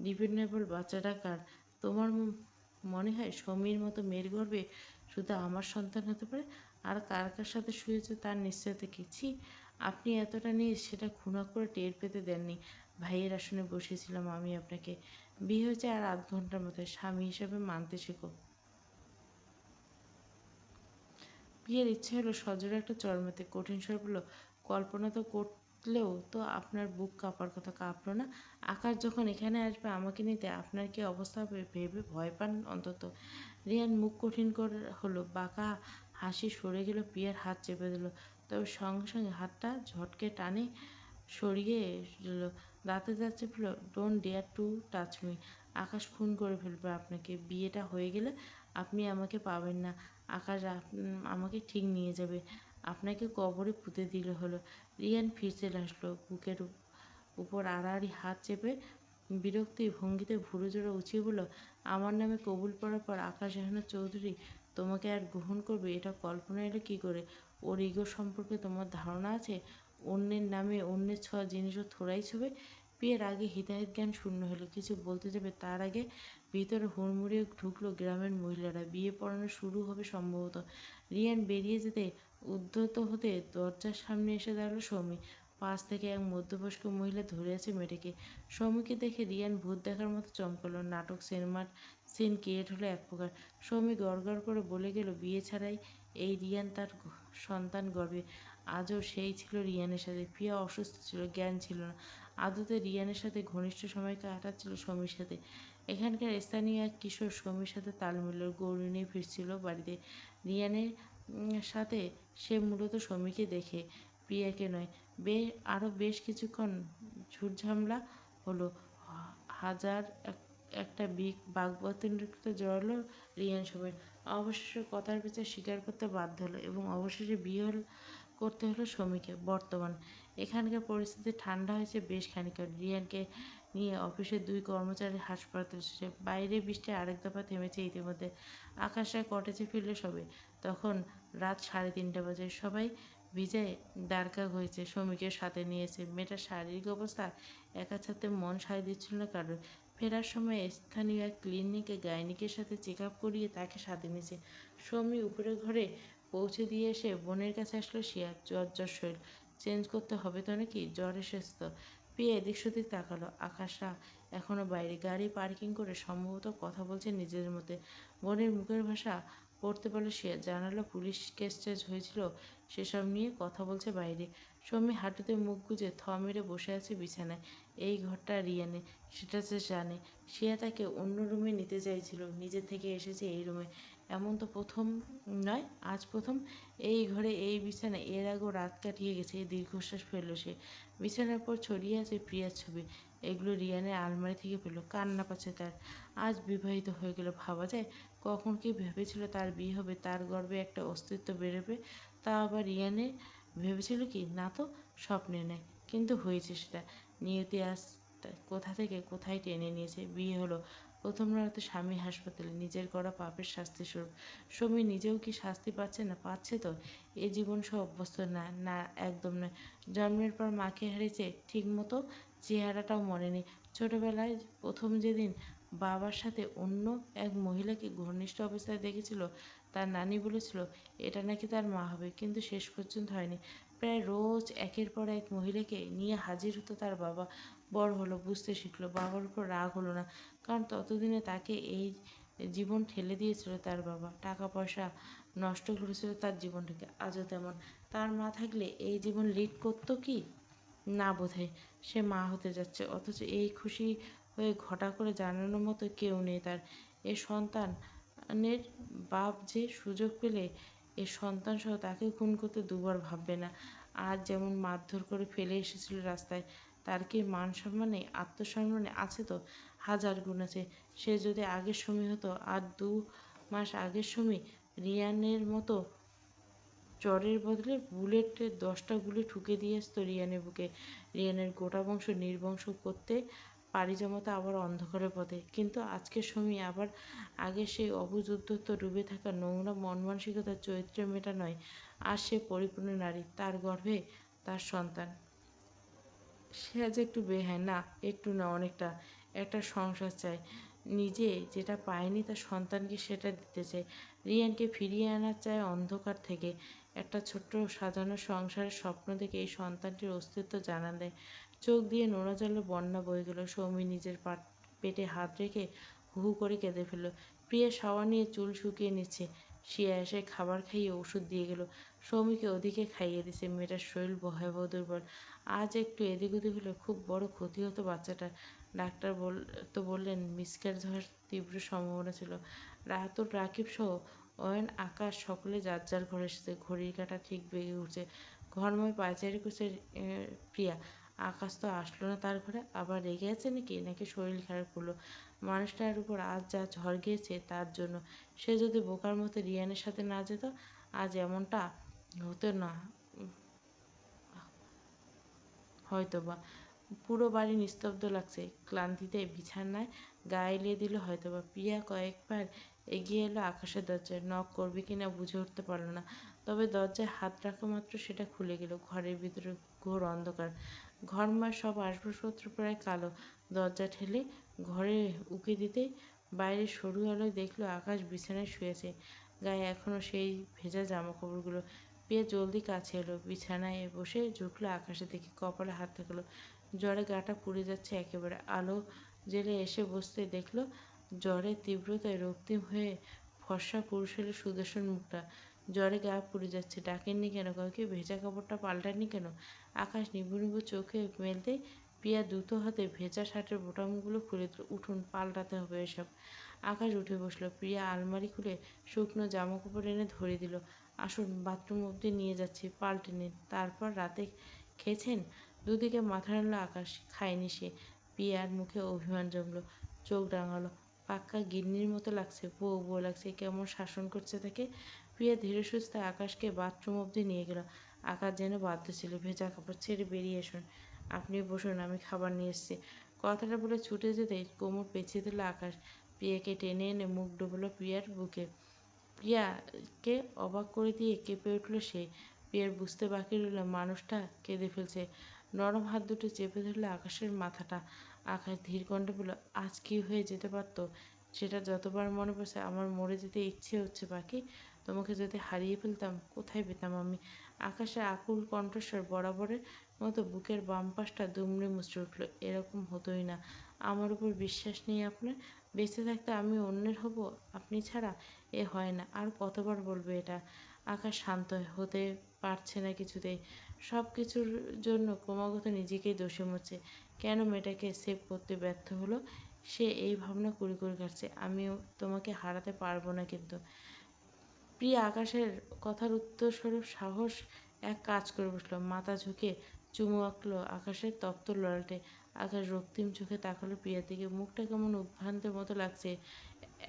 ডিপেন্ডেবল বাচ্চাটা কার? তোমার মনে হয় সমীর মতো মেয়ের গর্বে শুধু আমার সন্তান হতে পারে? আর কার কার সাথে শুয়েছে তার নিশ্চয়তা কি? ছি! আপনি এতটা নিয়ে সেটা খুনা করে টের পেতে দেননি। ভাইয়ের আসনে বসেছিলাম আমি আপনাকে। বিয়ে হয়েছে আর ৮ ঘন্টার মধ্যে, স্বামী হিসেবে মানতে শেখো। বিয়ের ইচ্ছে হলো সজোরে একটা চড় মেতে। কঠিন স্বর বলল, কল্পনা তো করলেও তো আপনার বুক কাঁপার কথা, কাঁপলো না? আকাশ যখন এখানে আসবে আমাকে নিতে, আপনার কি অবস্থা হবে ভেবে ভয় পান অন্তত? রিয়ান মুখ কঠিন করে হলো, বাঁকা হাসি সরে গেল। প্রিয়ার হাত চেপে দিল, তবে সঙ্গে সঙ্গে হাতটা ঝটকে টানে সরিয়ে দিল। দাঁতে দাঁত চেপল, don't dare to touch me. Akash খুন করে ফেলবে আপনাকে। বিয়েটা হয়ে গেলে আপনি আমাকে পাবেন না। আকাশ আমাকে ঠিক নিয়ে যাবে, আপনাকে কবরে পুঁতে দিলে হলো। রিয়ান ফিরতে আসলো, বুকের উপর আড়াআড়ি হাত চেপে বিরক্তির ভঙ্গিতে ভুরু জোড়া উঁচিয়ে বলল, আমার নামে কবুল পড়ার পর আকাশ এখানে চৌধুরী তোমাকে আর গ্রহণ করবে, এটা কল্পনা এলো কী করে? ওর ইগো সম্পর্কে তোমার ধারণা আছে? অন্যের নামে অন্যের ছোঁয়া জিনিসও থোড়াই ছবে। বিয়ের আগে হিতাহিত জ্ঞান শূন্য হলো, কিছু বলতে যাবে তার আগে ভিতরে হুড়মুড়িয়ে ঢুকলো গ্রামের মহিলারা। বিয়ে পড়ানো শুরু হবে সম্ভবত। রিয়ান বেরিয়ে যেতে উদ্ধত হতে দরজার সামনে এসে দাঁড়ালো সৌমি। পাশ থেকে এক মধ্যবয়স্ক মহিলা ধরে আছে মেয়েটাকে। সৌমিকে দেখে রিয়ান ভূত দেখার মতো চমকালো। নাটক সিনেমার সিন ক্রিয়েট হলো এক প্রকার। সৌমি গড়গড় করে বলে গেল, বিয়ে ছাড়াই এই রিয়ান তার সন্তান গর্বে। আজও সেই ছিল রিয়ানের সাথে। প্রিয়া অসুস্থ ছিল, জ্ঞান ছিল না। আদতে রিয়ানের সাথে ঘনিষ্ঠ সময় কাটাচ্ছিল সৌমির সাথে। এখানকার স্থানীয় এক কিশোর সৌমির সাথে তাল মিলল, গরু নিয়ে ফিরছিল বাড়িতে। রিয়ানের সাথে সে মূলত সৌমিকে দেখে, প্রিয়াকে নয়। আরও বেশ কিছুক্ষণ ঝুটঝামলা হলো। হাজার একটা বাগবতন্ডিতে জড়ালো রিয়ান সৌমির। অবশেষে কথার পেছনে স্বীকার করতে বাধ্য হলো এবং অবশেষে বিয়ে করতে হলো সৌমিকে। বর্তমান এখানকার পরিস্থিতি ঠান্ডা হয়েছে বেশ খানিকটা। রিয়ানকে নিয়ে অফিসের 2 কর্মচারী হাসপাতালে এসেছে। বাইরে বৃষ্টি আরেক দফা থেমেছে ইতিমধ্যে। আকাশরা কটেজে ফিরল সবে। তখন রাত 3:30 বাজে। সবাই ভিজায় দাঁড়কাক হয়েছে, সৌমিকের সাথে নিয়েছে। মেয়েটার শারীরিক অবস্থা একা ছাড়তে মন সায় দিচ্ছিল না কারোর। ফেরার সময় স্থানীয় এক ক্লিনিকে গাইনিকের সাথে চেক আপ করিয়ে তাকে সাথে নিয়েছে। সৌমি উপরের ঘরে পৌঁছে দিয়ে এসে বোনের কাছে আসলো শিয়া। জ্বর শরীর, চেঞ্জ করতে হবে তো নাকি? জ্বর এসেছে তো। প্রিয়া এদিক সেদিক তাকালো। আকাশরা এখনও বাইরে, গাড়ি পার্কিং করে সম্ভবত কথা বলছে নিজেদের মধ্যে। বোনের মুখের ভাষা পড়তে পারল সে। জানালো পুলিশ কেস টেস হয়েছিল, সেসব নিয়ে কথা বলছে বাইরে। সৌমি হাঁটুতে মুখ গুজে থ মেরে বসে আছে বিছানায়। এই ঘরটা রিয়ানের, সেটা সে জানে। শিয়া তাকে অন্য রুমে নিতে চাইছিল, নিজে থেকে এসেছে এই রুমে। এমন তো প্রথম নয়, আজ প্রথম এই ঘরে, এই বিছানায়। এর আগেও রাত কাটিয়ে গেছে। দীর্ঘশ্বাস ফেলল সে। বিছানার পর ছড়িয়ে আছে প্রিয়ার ছবি। এগুলো রিয়ানের আলমারি থেকে পেল। কান্না পাচ্ছে তার। আজ বিবাহিত হয়ে গেল, ভাবা যায়? কখন কি ভেবেছিল তার বিয়ে হবে, তার গর্বে একটা অস্তিত্ব বেরোবে। তা আবার রিয়ানের ভেবেছিল কি? না তো, স্বপ্নে নেয়। কিন্তু হয়েছে সেটা। নিয়তি আজ কোথা থেকে কোথায় টেনে নিয়েছে। বিয়ে হলো, প্রথম রাতে স্বামী হাসপাতালে, নিজের করা পাপের শাস্তি স্বরূপ। স্বামী নিজেও কি শাস্তি পাচ্ছে না? পাচ্ছে তো। এ জীবন সে অভ্যস্ত না, না একদম নয়। জন্মের পর মাকে হারিয়েছে, ঠিক মতো চেহারাটাও মনে নেই। ছোটবেলায় প্রথম যেদিন বাবার সাথে অন্য এক মহিলাকে ঘনিষ্ঠ অবস্থায় দেখেছিল, তার নানি বলেছিল এটা নাকি তার মা হবে, কিন্তু শেষ পর্যন্ত হয়নি। প্রায় রোজ একের পর এক মহিলাকে নিয়ে হাজির হতো তার বাবা। বড় হলো, বুঝতে শিখলো। বাবার উপর রাগ হলো না, কারণ ততদিনে তাকে এই জীবন ঠেলে দিয়েছিল তার বাবা। টাকা পয়সা নষ্ট করেছিল তার জীবনটাকে। আজও তেমন। তার মা থাকলে এই জীবন লিড করতো কি? না বোধহয়। সে মা হতে যাচ্ছে, অথচ এই খুশি হয়ে ঘটা করে জানানোর মতো কেউ নেই তার। এ সন্তানের বাপ যে সুযোগ পেলে এ সন্তানসহ তাকে খুন করতে দুবার ভাববে না। আজ যেমন মারধর করে ফেলে এসেছিল রাস্তায়, তার কি মান সম্মানে আত্মসম্মানে আছে তো হাজার গুণ আছে। সে যদি আগের সুমি হতো, আর 2 মাস আগের সুমি, রিয়ানের মতো চরের বদলে বুলেটের 10টা গুলি ঠুকে দিয়ে আসতো রিয়ানের বুকে, রিয়ানের গোটা বংশ নির্বংশ করতে পাড়ি জমাতো আবার অন্ধকারের পথে। কিন্তু আজকের সময় আবার আগের সেই অবুঝ উদ্ধত ডুবে থাকা নোংরা মন মানসিকতার চরিত্রের মেয়েটা নয়। আর সে পরিপূর্ণ নারী, তার গর্ভে তার সন্তান। সে আজ একটু বেহায় না, একটু না, অনেকটা। একটা সংসার চায়, নিজে যেটা পায়নি তার সন্তানকে সেটা দিতে চায়, রিয়ানকে ফিরিয়ে আনার চায় অন্ধকার থেকে। একটা ছোট্ট সাজানো সংসারের স্বপ্ন দেখে এই সন্তানটির অস্তিত্ব জানান দেয়। চোখ দিয়ে নোনা জলের বন্যা বয়ে গেল। সৌমি নিজের পেটে হাত রেখে হু হু করে কেঁদে ফেলল। প্রিয়া শাওয়ার নিয়ে চুল শুকিয়ে নিচ্ছে। শিয়া এসে খাবার খাইয়ে ওষুধ দিয়ে গেল। সৌমিকে ওদিকে খাইয়ে দিছে। মেয়েটার শরীর ভয়াবহ দুর্বল। আজ একটু এদিক ওদিক হলে খুব বড় ক্ষতি হতো বাচ্চাটার। ডাক্তার বললেন মিসক্যারেজ হওয়ার তীব্র সম্ভাবনা ছিল। রাতুল, রাকিব সহ অয়ন, আকাশ সকলে যার যার ঘরে এসেছে। ঘড়ির কাঁটা ঠিক বেগে উঠছে। ঘরময় পায়চারি করছে প্রিয়া। আকাশ তো আসলো না তার ঘরে। আবার রেগে আছে নাকি শরীর খারাপ করলো? মানুষটার উপর আজ যা ঝড় গিয়েছে তার জন্য। সে যদি বোকার মতো রিয়ানের সাথে না যেত, আজ এমনটা হতো না হয়তোবা। পুরো বাড়ি নিস্তব্ধ লাগছে। ক্লান্তিতে বিছানায় গা এলিয়ে দিল হয়তোবা। প্রিয়া কয়েকবার এগিয়ে এলো আকাশের দরজায়। নক করবে কিনা বুঝে উঠতে পারল না। তবে দরজায় হাত রাখা মাত্র সেটা খুলে গেল। ঘরের ভিতরে ঘোর অন্ধকার। ঘরময় সব আসবাবপত্র প্রায় কালো। দরজা ঠেলে ঘরে উকি দিতেই বাইরে সরু আলোয় দেখলো আকাশ বিছানায় শুয়েছে। গায়ে এখনো সেই ভেজা জামাকাপড়গুলো। প্রিয়া জলদি কাছে এলো। বিছানায় বসে ঝুঁকলো আকাশের দিকে। কপালে হাত রাখলো। জ্বরে গাটা পুড়ে যাচ্ছে একেবারে। আলো জেলে এসে বসতে দেখলো জ্বরের তীব্রতায় রক্তিম হয়ে ফর্সা পুরুষের সুদর্শন মুখটা। জ্বরে গা পুড়ে যাচ্ছে। ডাকেননি কেন কাউকে? ভেজা কাপড়টা পাল্টাননি কেন? আকাশ নিভু নিভু চোখে মেলতেই প্রিয়া দ্রুত হাতে ভেজা শার্টের বোতামগুলো খুলে দিল। উঠুন, পাল্টাতে হবে এসব। আকাশ উঠে বসলো। প্রিয়া আলমারি খুলে শুকনো জামাকাপড় এনে ধরিয়ে দিল। আসুন, বাথরুম অবধি নিয়ে যাচ্ছি, পাল্টে নিন। তারপর রাতে খেয়েছেন? দুদিকে মাথা নাড়ল আকাশ। খায়নি সে। প্রিয়ার মুখে অভিমান জমল। চোখ রাঙালো। পাক্কা গিন্নির মতো লাগছে। বউ বউ লাগছে। কেমন শাসন করছে তাকে। প্রিয়া ধীরে সুস্থে আকাশকে বাথরুম অবধি নিয়ে গেল। আকাশ যেন বাধ্য ছিল। ভেজা কাপড় ছেড়ে বেরিয়ে এসুন। আপনি বসুন, আমি খাবার নিয়ে এসেছি। কথাটা বলে ছুটে যেতেই কোমর পেঁচিয়ে দিল আকাশ। প্রিয়াকে টেনে এনে মুখ ডুবলো প্রিয়ার বুকে। প্রিয়াকে অবাক করে দিয়ে কেঁপে উঠল সে। প্রিয়ার বুঝতে বাকি রইল মানুষটা কেঁদে ফেলছে। নরম হাত দুটো চেপে ধরল আকাশের মাথাটা। আকাশ ধীর কণ্ঠে বলল, আজ কি হয়ে যেতে পারতো সেটা যতবার মনে পড়ছে আমার মরে যেতে ইচ্ছে হচ্ছে পাখি। তোমাকে যদি হারিয়ে ফেলতাম কোথায় পেতাম আমি? আকাশের আকুল কণ্ঠস্বর বরাবরের মতো বুকের বাম পাশটা দুমড়ে মুচড়ে উঠল। এরকম হতোই না। আমার উপর বিশ্বাস নেই আপনার? বেঁচে থাকতে আমি অন্যের হব আপনি ছাড়া? এ হয় না। আর কতবার বলবে এটা? আকাশ শান্ত হতে পারছে না কিছুতেই। সব কিছুর জন্য ক্রমাগত নিজেকেই দোষী মরছে। কেন মেয়েটাকে সেভ করতে ব্যর্থ হলো? সে এই ভাবনা কুড়ি কুড়ি কাটছে। আমিও তোমাকে হারাতে পারবো না কিন্তু। প্রিয়া আকাশের কথার উত্তরস্বরূপ সাহস এক কাজ করে বসল। মাথা ঝুঁকে চুমু আঁকলো আকাশের তপ্ত ললাটে। আকাশ রক্তিম চোখে তাকালো প্রিয়ার দিকে। মুখটা কেমন উদ্ভ্রান্তের মতো লাগছে।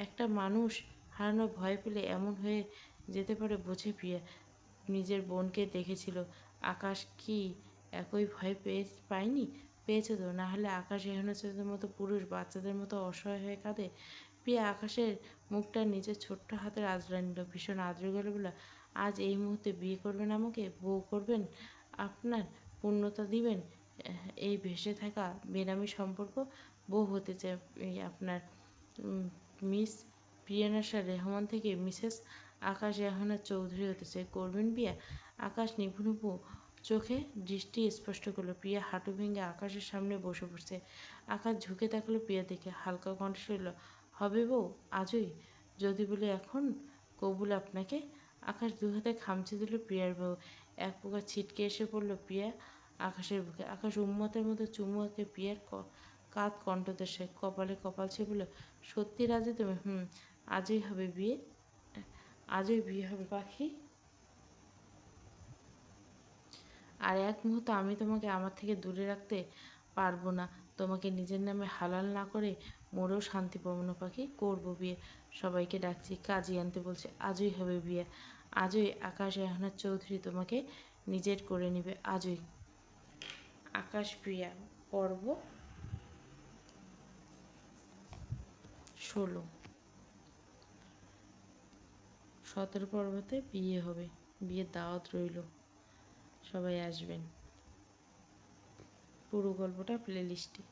একটা মানুষ হারানোর ভয় পেলে এমন হয়ে যেতে পারে বোঝে প্রিয়া। নিজের বোনকে দেখেছিল। আকাশ কি একই ভয় পায়নি? পেয়েছে তো। না হলে আকাশ এহনচেদের মতো পুরুষ বাচ্চাদের মতো অসহায় হয়ে কাঁদে? প্রিয়া আকাশের মুখটা নিজের ছোট্ট হাতের আঁচড়ে নিল। ভীষণ আদ্র গলে বলল, আজ এই মুহূর্তে বিয়ে করবেন আমাকে? বউ করবেন? আপনার পূর্ণতা দিবেন এই ভেসে থাকা বেনামি সম্পর্ক? বউ হতে চাই আপনার। মিস প্রিয়ানাশা রেহমান থেকে মিসেস আকাশ রেহানার চৌধুরী হতে চাই। করবেন বিয়ে? আকাশ নিভু নিভু চোখে দৃষ্টি স্পষ্ট করলো। প্রিয়া হাঁটু ভেঙে আকাশের সামনে বসে পড়ছে। আকাশ ঝুঁকে তাকালো প্রিয়ার দিকে। হালকা কণ্ঠে বলল, হবে বউ? আজই? যদি বলি এখন কবুল আপনাকে? আকাশ দু হাতে খামচে দিল প্রিয়ার বউ। এক প্রকার ছিটকে এসে পড়ল প্রিয়া আকাশের বুকে। আকাশ উন্মতের মতো চুমু আঁকে প্রিয়ার কাঁধ কণ্ঠদেশে। কপালে কপাল ছুঁয়ে বলল, সত্যি রাজি তুমি? আজই হবে বিয়ে? আজই বিয়ে হবে পাখি। আর এক মুহূর্ত আমি তোমাকে আমার থেকে দূরে রাখতে পারবো না। তোমাকে নিজের নামে হালাল না করে মরেও শান্তি পাবো না পাখি, করবো বিয়ে। সবাইকে ডাকছি, কাজী আনতে বলছে, আজই হবে বিয়ে। আজই আকাশ রেহানা চৌধুরী তোমাকে নিজের করে নেবে, আজই। আকাশ প্রিয়া পর্ব 16। 17 পর্বতে বিয়ে হবে, বিয়ের দাওয়াত রইল, সবাই আসবেন। পুরো গল্পটা প্লেলিস্টে।